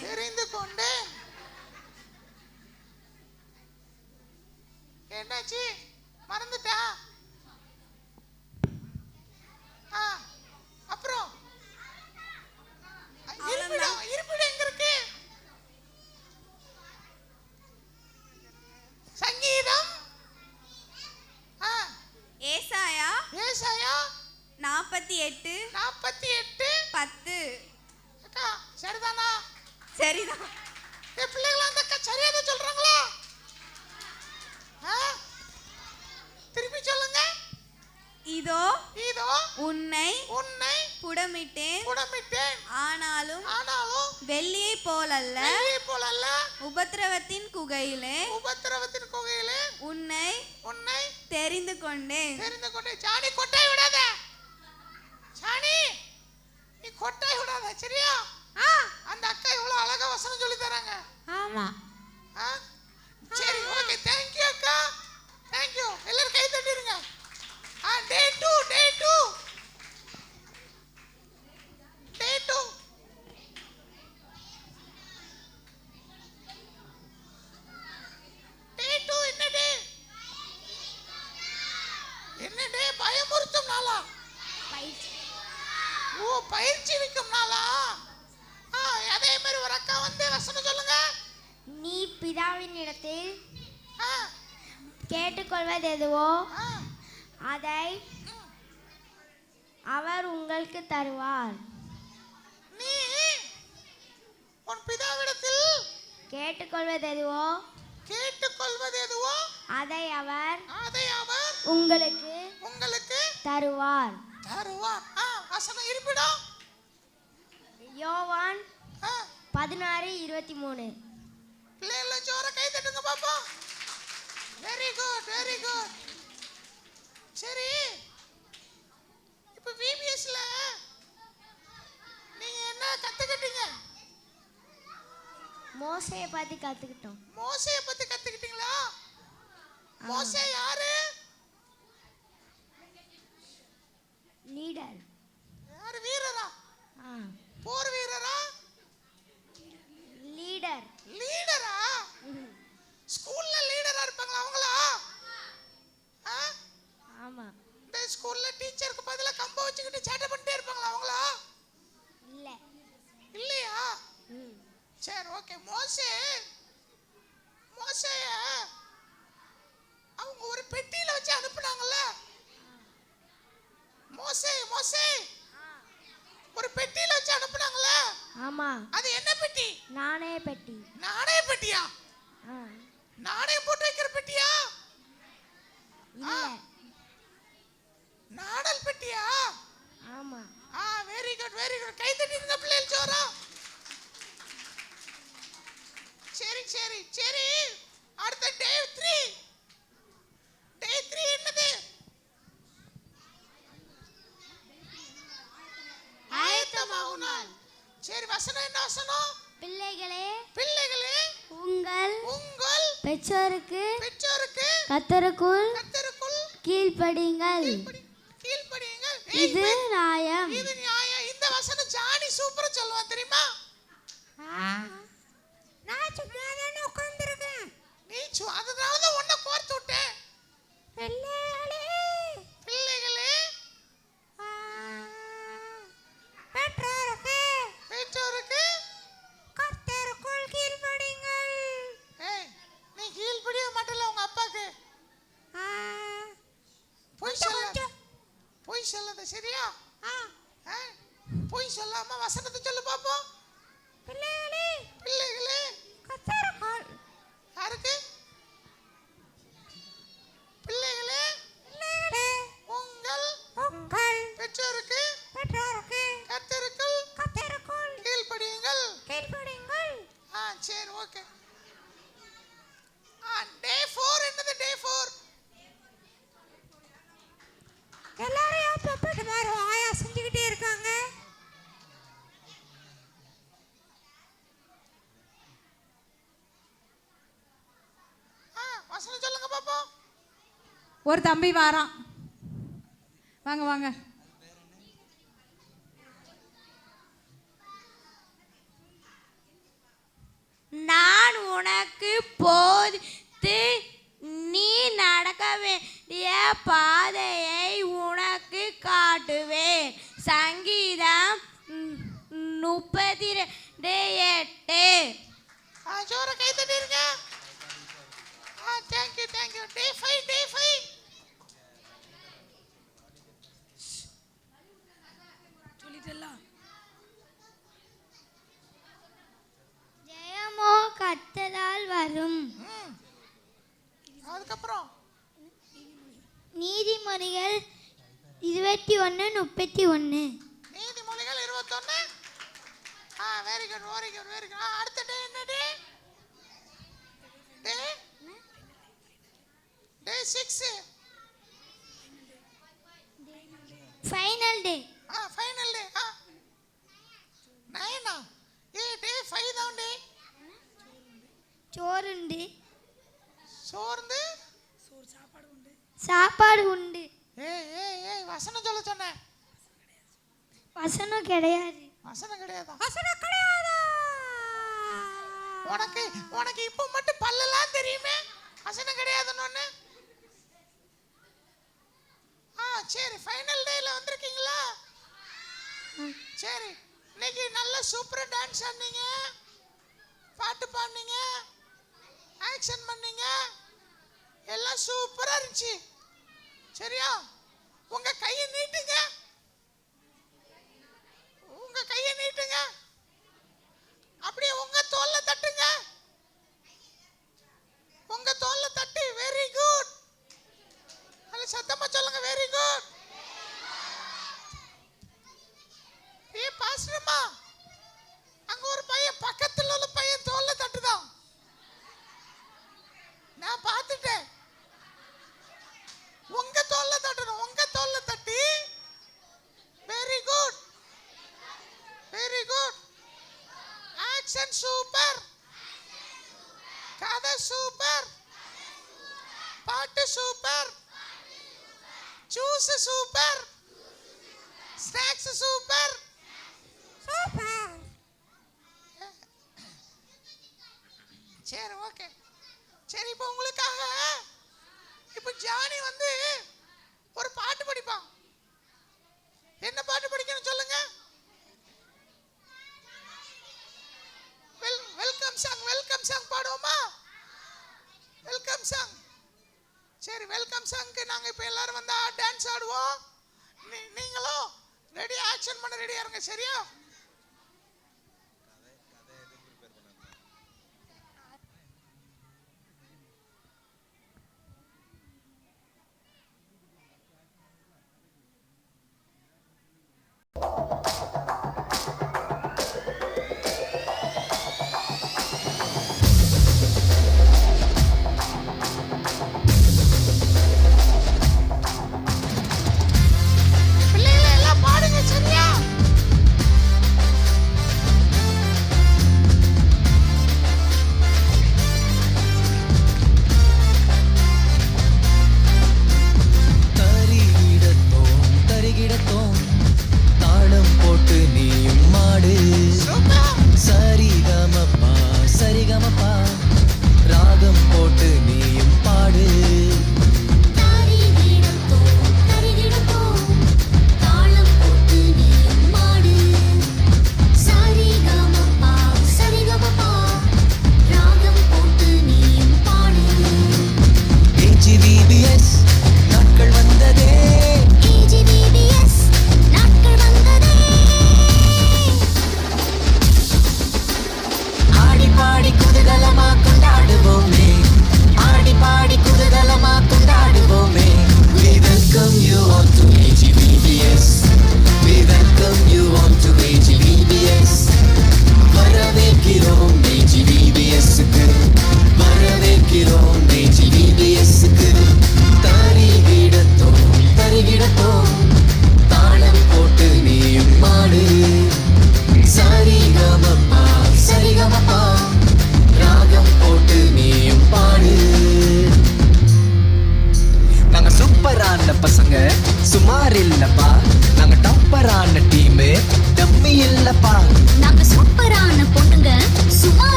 என்னாச்சு? மறந்துட்டா? அப்புறம் இருப்பிடம் எங்க இருக்கு? சங்கீதம் ஏசாயா 48 10. அக்கா சரிதானா? சரிதான். என் பிள்ளைகளா அந்த அக்கா சரியாதான் சொல்றாங்களா? திருப்பி சொல்லுங்க. இதோ உன்னை புடமிட்டேன், ஆனாலும் வெள்ளியை போலல்ல, உபத்திரவத்தின் குகையிலே உன்னை தெரிந்து கொண்டேன். சாணி கொட்டாய் விடாத. சாணி நீ கொட்டாய் விடாத. சரியா? அந்த அக்கா இவ்வளவு அழகா வசனம் சொல்லி தராங்க. ஆமா. சரி, ஓகே. தேங்க் யூ அக்கா. Thank you. எல்லாரும் கை தட்டிடுங்க. டே 2 டே 2 டே 2 டே 2 என்ன டே? பயமுறுத்தும் நாளா? பயிற்சி வைக்கும் நாளா? அதே மாதிரி ஒரு அக்கா வந்து வசனம் சொல்லுங்க. நீ பிதாவின் இடத்தில் கேட்டுக்கொள்வது எதுவோ அதை அவர் உங்களுக்கு தருவார். நீ உன் பிதாவிடத்தில் கேட்டுக்கொள்வது எதுவோ அதை அவர் உங்களுக்கு தருவார். வசனம் இருப்பிடம் யோவான் 16:23. பிள்ளைகளை ஜோர கை தட்டுங்க பாப்போம். Very good very good. சரி, இப்போ விபிஎஸ்ல நீங்க என்ன கத்துக்கிட்டீங்க? மோசேயை பத்தி கத்துக்கிட்டோம். மோசேயை பத்தி கத்துக்கிட்டீங்களா? மோசே யாரு? லீடர். யாரு? வீரரா? போர் வீரரா? லீடர். லீடரா? ஸ்கூல்ல லீடரா இருப்பாங்களா அவங்களா? ஆமா. இந்த ஸ்கூல்ல டீச்சருக்கு பதிலா கம்ப வச்சுக்கிட்டு சேட்டை பண்ணிட்டே இருப்பாங்களா அவங்களா? இல்ல. இல்லையா? சரி, ஓகே. மோசேய அவங்க ஒரு பெட்டியில வச்சு அனுப்புனாங்கல்ல. மோசே ஒரு பெட்டியில வச்சு அனுப்புனாங்கல்ல. ஆமா. அது என்ன பெட்டி? நாணய பெட்டி. நாணய பெட்டியா? நாணயம் போட்டு வைக்கிற பெட்டியா? இல்ல. நாடல் பெட்டியா? ஆமா. Very good very good. கை தட்டிங்க பிள்ளைகள் ஜோரா. சரி சரி சரி, அடுத்த டே 3. டே 3 என்னது? ஆயத்தமாகும் நாள். சரி, வசனம் என்ன வசனம்? பிள்ளைகளே உங்கள் பெற்றோருக்கு கர்த்தருக்குள் கீழ்ப்படியுங்கள். இது நியாயம். இது நியாயம். இந்த வசனம் ஜானி சூப்பரா சொல்லுவான் தெரியுமா? நான் சும்மா தானே உட்கார்ந்திருக்கேன். நீ அதனால தான் உன்னை கோர்த்து விட்டேன். பிள்ளைகளே பெற்றோருக்கு கர்த்தருக்குள் கீழ்ப்படியுங்கள். நீ கீழ்ப்படிய மாட்டல உங்க அப்பாக்கு. பொய் சொல்லாத, சரியா? பொய் சொல்லாம வசனத்தை சொல்லு பாப்போம். பிள்ளைகளே கர்த்தருக்குள். யாருக்கு? பிள்ளைகளே உங்கள் பெற்றோருக்கு கர்த்தருக்குள் கீழ்ப்படியுங்கள். சரி, ஓகே. டே 4 என்னது? டே 4 எல்லாரும் பப்பட்டு மாதிரி ஆயா செஞ்சுக்கிட்டே இருக்காங்க. வசனம் சொல்லுங்க பாப்போம். ஒரு தம்பி வாரான். வாங்க வாங்க. நான் உனக்கு போதித்து நீ நடக்க வேண்டிய பாதையை உனக்கு காட்டுவேன். சங்கீதம் 32:8. ஜோர கை தட்டிருங்க. Thank you thank you. Day 5 சொல்லிட்டலாம். ஜெயமோ கர்த்தரால் வரும். அதுக்கப்புறம் நீதிமொழிகள் 21:31. நீதிமொழிகள் 21. Very good very good very good. அடுத்த டே என்ன டே? டே 6. ஃபைனல் டே. ஃபைனல் டே. 9. டே 5 தான் டே. சோறுண்டு. சோர்ந்து சாப்பாடு உண்டு. ஏய் வசனம் சொல்ல சொன்னேன். வசனம் கிடையாது. வசனம் கிடையாதா? வசனம் கிடையாதா? உனக்கு இப்போ மட்டும் பல்லெல்லாம் தெரியுமே, வசனம் கிடையாதுன்னு. சரி, ஃபைனல் டேல வந்திருக்கீங்களா? சரி, இன்னைக்கு நல்ல சூப்பரா டான்ஸ் ஆடுனீங்க, பாட்டு பாடுனீங்க, ஆக்ஷன் பண்ணீங்க, எல்லாம் சூப்பரா இருந்துச்சு. சரியா? உங்க கையை நீட்டுங்க. அப்படியே உங்க தோல்ல தட்டுங்க. ஆக்ஷன் சூப்பர், கதை சூப்பர், பாட்டு super, juice super, snacks super. சரி ஓகே. சரி இப்போ உங்களுக்காக இப்போ ஜானி வந்து ஒரு பாட்டு படிப்பான். என்ன பாட்டு படிக்கணும் சொல்லுங்க. வெல்கம் சாங் பாடுவோமா? Welcome song. சரி வெல்கம் சாங்க்கு நாங்க இப்போ எல்லாரும் வந்தா டான்ஸ் ஆடுவோம். நீங்களும் ரெடி ஆக்ஷன் பண்ண ரெடியா இருங்க. சரியா?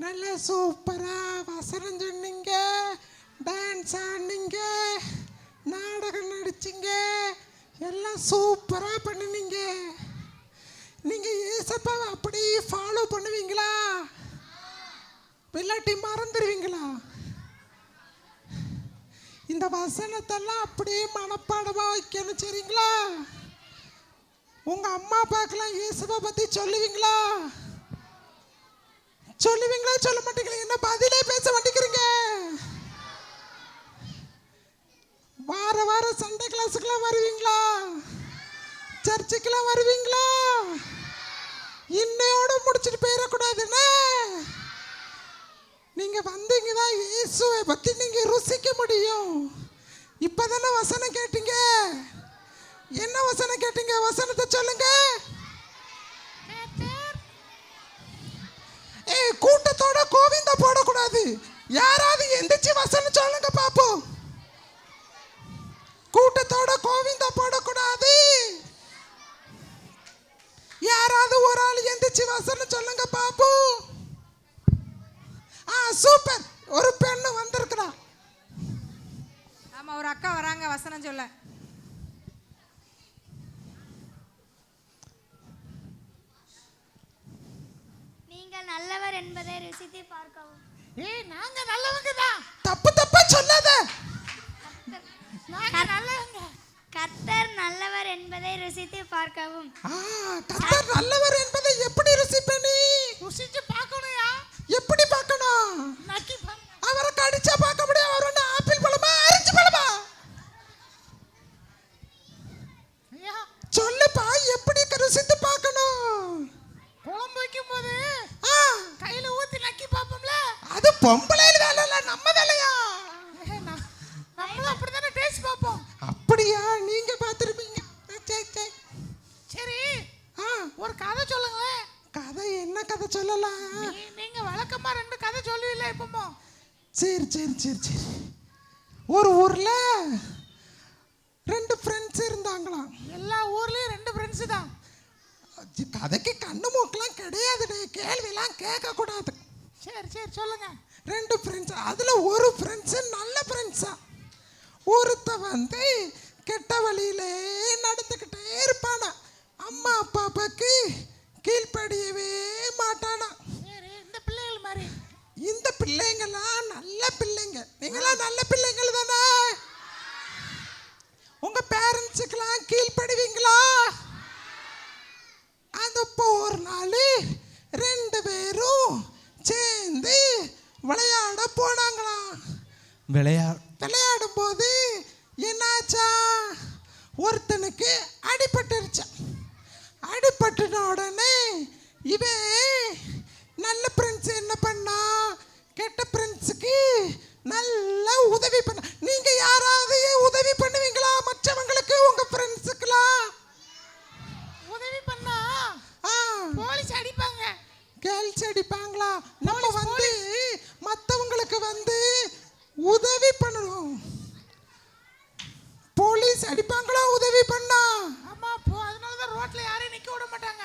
நல்லா சூப்பரா வசனம் சொன்னீங்க, டான்ஸ் ஆடினீங்க, நாடகம் நடிச்சிங்க, எல்லாம் சூப்பரா பண்ணினீங்க. நீங்க ஏசப்பாவை அப்படியே ஃபாலோ பண்ணுவீங்களா இல்லாட்டி மறந்துடுவீங்களா? இந்த வசனத்தெல்லாம் அப்படியே மனப்பாடமா வைக்கணும் சரிங்களா? உங்க அம்மா அப்பாக்கெல்லாம் இயேசுவை பத்தி சொல்லுவீங்களா? சொல்லுவீங்களா சொல்ல மாட்டீங்களா? என்ன பதிலே பேச மாட்டேங்கிறீங்க? வார வாரம் சண்டே கிளாஸுக்கெல்லாம் வருவீங்களா? சர்ச்சுக்கெல்லாம் வருவீங்களா? இன்னையோட முடிச்சுட்டு போயிடக்கூடாதுன்னு நீங்க வந்தீங்க தான் இயேசுவை பத்தி நீங்க ருசிக்க முடியும். இப்பதானே வசனம் கேட்டீங்க. என்ன வசனம் கேட்டீங்க? வசனத்தை சொல்லுங்க. கூட்டத்தோட கோவிந்தா போடக்கூடாது. யாராவது எந்திரிச்சு வசனம் சொல்லுங்க பாப்போம். கூட்டத்தோட கோவிந்தா போடக்கூடாது. யாராவது ஒரு ஆள் எந்திரிச்சு வசனம் சொல்லுங்க பாப்பு. சூப்பர். ஒரு பெண்ணு வந்திருக்கிறா. ஆமா, ஒரு அக்கா வராங்க வசனம் சொல்ல. நீங்கள் நல்லவர் என்பதை ருசித்து பார்க்கவும். நாங்க நல்லவங்க தான். தப்பா சொல்லாத. நாங்க நல்லவங்க. கர்த்தர் நல்லவர் என்பதை ருசித்து பார்க்கவும். கர்த்தர் நல்லவர் என்பதை எப்படி ருசிப்ப நீ? ருசிச்சு பார்க்கணும்யா. எப்படி பார்க்கணும்? நக்கி அவரை கடிச்சா பார்க்க முடியும். அவர் என்ன ஆப்பிள் பழமா ஆரஞ்சு பழமா? சொல்லுப்பா, எப்படி ருசித்து பார்க்கணும்? குழம்பு வைக்கும் போது கையில ஊத்தி நக்கி பாப்போம்ல. அது பொம்பளையில வேலை இல்ல, நம்ம வேலையா? நம்மளும் அப்படித்தானே டேஸ்ட் பாப்போம். அப்படியா? நீங்க பார்த்திருப்பீங்க. சரி, ஒரு கதை சொல்லுங்களேன். கதை என்ன கதை சொல்லலாம்? நீங்க வழக்கமா 2 கதை சொல்லுவீல்ல இப்போமோ. சரி. ஒரு ஊர்ல 2 ஃப்ரெண்ட்ஸ் இருந்தாங்களாம். எல்லா ஊர்லயும் 2 ஃப்ரெண்ட்ஸ் தான். கதைக்கு கண்ணு மூக்கெல்லாம் கிடையாது, கேள்வியெல்லாம் கேட்க கூடாது. சரி சொல்லுங்க. 2 ஃப்ரெண்ட்ஸ். அதுல ஒரு ஃப்ரெண்ட்ஸ் நல்ல ஃப்ரெண்ட்ஸா. ஒருத்த வந்து கெட்ட வழியிலே நடந்துக்கிட்டே இருப்பானா. அம்மா அப்பாவுக்கு கீழ்ப்படியவே மாட்டானா. சரி, இந்த பிள்ளைகள் மாதிரி. இந்த பிள்ளைங்களாம் நல்ல பிள்ளைங்க. நீங்களாம் நல்ல பிள்ளைங்கள் தானே? உங்க பேரண்ட்ஸுக்கெல்லாம் கீழ்ப்படுவீங்களா? அந்த ஒரு நாள் 2 பேரும் சேர்ந்து விளையாட போனாங்களாம். விளையாடும் போது என்னாச்சா, ஒருத்தனுக்கு அடிபட்டுருச்சான். அடிபட்டுன உடனே இவன் நல்ல ஃப்ரெண்ட்ஸ் என்ன பண்ணா, கெட்ட ஃப்ரெண்ட்ஸுக்கு நல்லா உதவி பண்ண. நீங்க யாராவது உதவி பண்ணுவீங்களா மற்றவங்களுக்கு, உங்க ஃப்ரெண்ட்ஸுக்குலாம்? உதவி பண்ணா போலீஸ் அடிப்பாங்க. கேர்ள்ஸ் அடிப்பாங்களா? நம்ம வந்து மற்றவங்களுக்கு வந்து உதவி பண்ணணும். போலீஸ் அடிப்பாங்களா உதவி பண்ணா? ஆமா, அதனாலதான் ரோட்ல யாரையும் நிக்க விட மாட்டாங்க.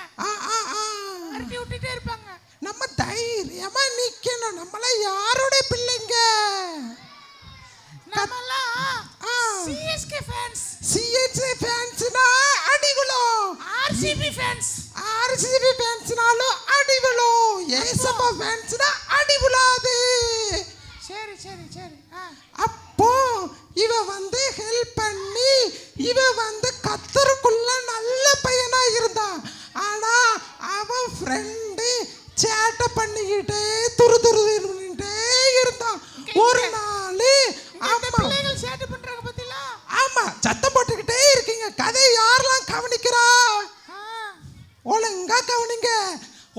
அரட்டி விட்டுட்டே இருப்பாங்க. நம்ம தைரியமா நிக்கணும். நம்மள யாரோட பிள்ளைங்க? நம்மலாம் சிஎஸ்கே ஃபேன்ஸ். சிஎஸ்கே ஃபேன்ஸ்னா அடிவிழும். RCB fans. ஆர்சிபி ஃபேன்ஸ்னாலும் அடிவிழும். ஏசப்பா ஃபேன்ஸ்னா அடிவிழாது. சரி. அப்போ இவ வந்து ஹெல்ப் பண்ணி, இவ வந்து கத்தருக்குள்ள நல்ல பையனா இருந்தான். ஆனா அவன் ஃப்ரெண்டு சேட்டை பண்ணிக்கிட்டே துருதுருன்னுட்டே இருந்தான். ஒரு நாள் பிள்ளைகள் சேட்டை பண்றாங்க பத்தியா? ஆமா, சத்தம் போட்டுக்கிட்டே இருக்கீங்க. கதை யாரெல்லாம் கவனிக்கிறா? ஒழுங்கா கவனிங்க.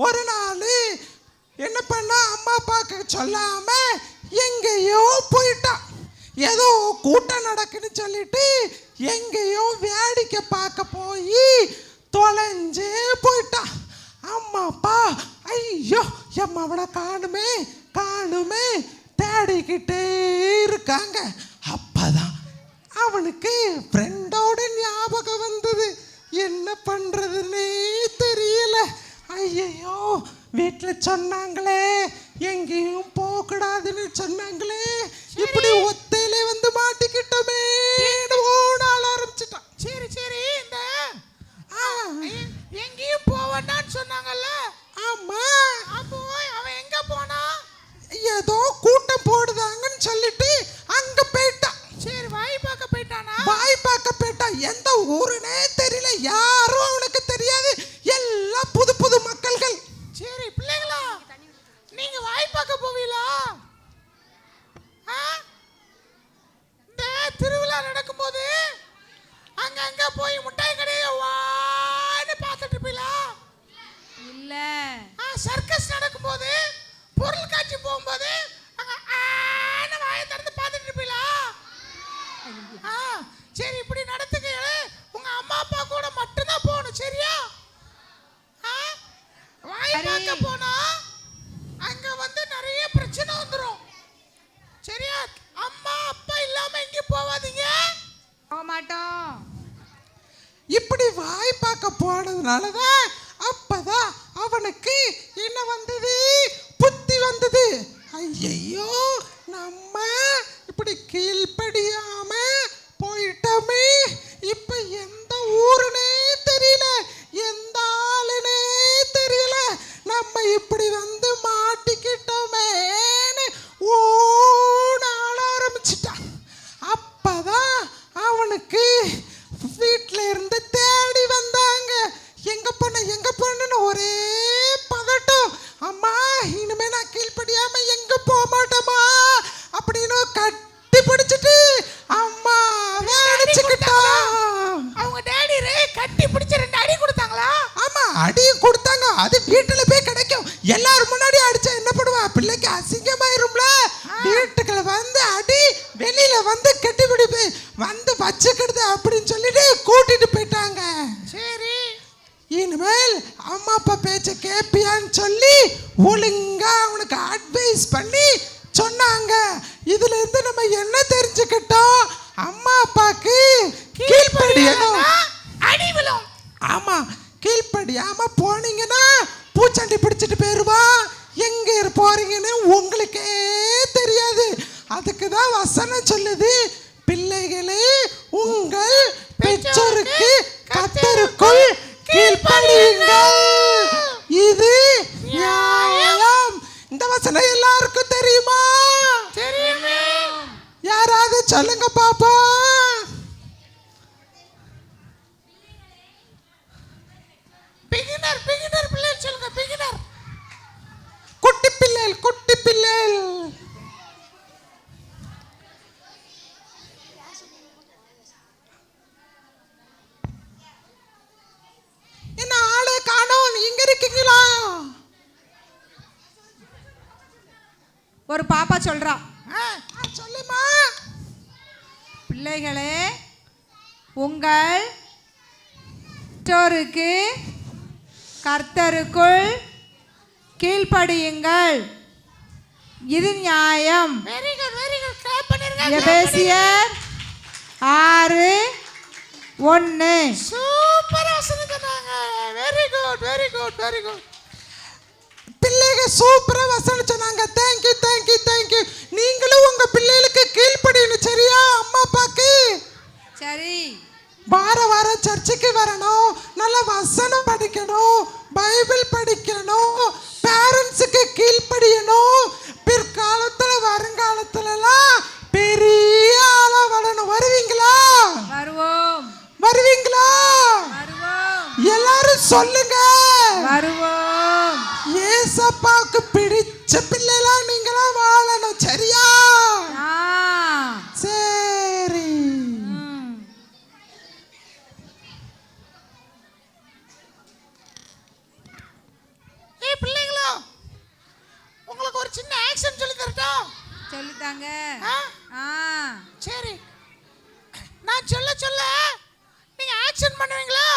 ஒரு நாள் என்ன பண்ணா, அம்மா அப்பாக்கு சொல்லாம எங்கேயோ போயிட்டான். ஏதோ கூட்டம் நடக்குன்னு சொல்லிட்டு எங்கேயோ வேடிக்கை பார்க்க போய் தொலைஞ்சே போயிட்டான். அம்மா அப்பா ஐயோ எம்மாவனை காணுமே தேடிக்கிட்டே இருக்காங்க. அப்பதான் அவனுக்கு ஃப்ரெண்டோட ஞாபகம் வந்தது. என்ன பண்றதுன்னே தெரியல. ஐயோ, வீட்டில் சொன்னாங்களே எங்கேயும் போகக்கூடாதுன்னு சொன்னாங்களே, இப்படி ஒத்தையிலே வந்து மாட்டிக்கிட்டோமே ஓட ஆரம்பிச்சிட்டான். சரி, இந்த எங்கேயும் போவண்டான்னு சொன்னாங்கல்ல. ஆமா, அப்போ அவன் எங்க போனா? ஏதோ கூட்டம் போடுதாங்கன்னு சொல்லிட்டு அங்க போயிட்டான். சரி, வாய் பார்க்க போயிட்டானா? வாய் பார்க்க போயிட்டான். எந்த ஊருனே தெரியல, யாரும் அவனுக்கு தெரியாது. எல்லாம் புது மக்கள்கள். சரி, பிள்ளைங்களா நீங்க வாய் பார்க்க போவீங்களா? இந்த திருவிழா நடக்கும்போது அங்க போய் முட்டாய் கடையை வான்னு பார்த்துட்டு இருப்பீங்களா? இல்ல. சர்க்கஸ் நடக்கும்போது, பொருள் காட்சி போகும்போது அங்க வாயை திறந்து பார்த்துட்டு இருப்பீங்களா? சரி, இப்படி நடத்துக்க. உங்க அம்மா அப்பா கூட மட்டும்தான் போகணும், சரியா? வாய் பார்க்க போனா அங்க வந்து நிறைய பிரச்சனை வந்துரும், சரியா? அம்மா அப்பா இல்லாம எங்க போவாதீங்க. போக மாட்டோம். இப்படி வாய் பார்க்க போனதுனாலதான் அப்பதான் அவனுக்கு அடியும் கொடுத்தாங்க. அது வீட்டுல போய் கிடைக்கும். எல்லாரும் முன்னாடி அடிச்சா என்ன பண்ணுவா? பிள்ளைக்கு அசிங்கமாயிரும்ல. வீட்டுக்குள்ள வந்து அடி, வெளியில வந்து கெட்டி பிடிப்பு வந்து வச்சுக்கிடுது அப்படின்னு சொல்லிட்டு கூட்டிட்டு போயிட்டாங்க. சரி, இனிமேல் அம்மா அப்பா பேச்ச கேப்பியான்னு சொல்லி ஒழுங்கா அவனுக்கு அட்வைஸ் பண்ணி சொன்னாங்க. இதுல இருந்து நம்ம என்ன தெரிஞ்சுக்கிட்டோம்? அம்மா அப்பாக்கு கீழ்ப்படியணும். அடி விழும். ஆமா, கீழ்ப்படியாம போனீங்கன்னா பூச்சண்டி பிடிச்சிட்டு போயிருவான். எங்க போறீங்கன்னு உங்களுக்கே தெரியாது. அதுக்கு தான் வசனம் சொல்லுது, பிள்ளைகளே உங்கள் பெற்றோருக்கு கர்த்தருக்குள் கீழ்ப்படியுங்கள், இது நியாயம். இந்த வசனம் எல்லாருக்கும் தெரியுமா? தெரியுமே. யாராவது சொல்லுங்க பாப்போம். பிகினர் பிள்ளைகள் சொல்லுங்க. பிகினர் குட்டி பிள்ளைகள், குட்டி பிள்ளைகள். என்ன ஆளே காணோம், நீங்க இருக்கீங்களா? ஒரு பாப்பா சொல்றா. சொல்லுமா. பிள்ளைகளே உங்கள் பெற்றோருக்கு கர்த்தருக்குள் கீழ்ப்படியுங்கள், இது நியாயம். Very good, very good. Clap பண்ணிருங்க. எபேசியர் 6:1. சூப்பரா சொன்னீங்க. Very good, very good, very good. பிள்ளைங்க சூப்பரா வசனம் சொன்னாங்க. Thank you, thank you, thank you. நீங்களும் உங்க பிள்ளைகளுக்கு கீழ்ப்படியணும், சரியா? அம்மா அப்பாக்கு. சரி, வாரம் சர்ச்சுக்கு வரணும், நல்ல வசனம் படிக்கணும், பைபிள் படிக்கணும், பேரண்ட்ஸுக்கு கீழ்ப்படியணும். பிற்காலத்துல வருங்காலத்துலலாம் பெரிய ஆளா வரணும். வருவீங்களா? வருவோம். வருவீங்களா? வருவோம். எல்லாரும் சொல்லுங்க. வருவோம். ஏசப்பாவுக்கு பிடிச்ச பிள்ளைகளா நீங்களா வாழணும், சரியா? சரி. ஏய் பிள்ளைங்களா, உங்களுக்கு ஒரு சின்ன ஆக்ஷன் சொல்லி தரட்டா? சொல்லித்தாங்க. சரி, நான் சொல்ல சொல்ல நீங்க ஆக்ஷன் பண்ணுவீங்களா?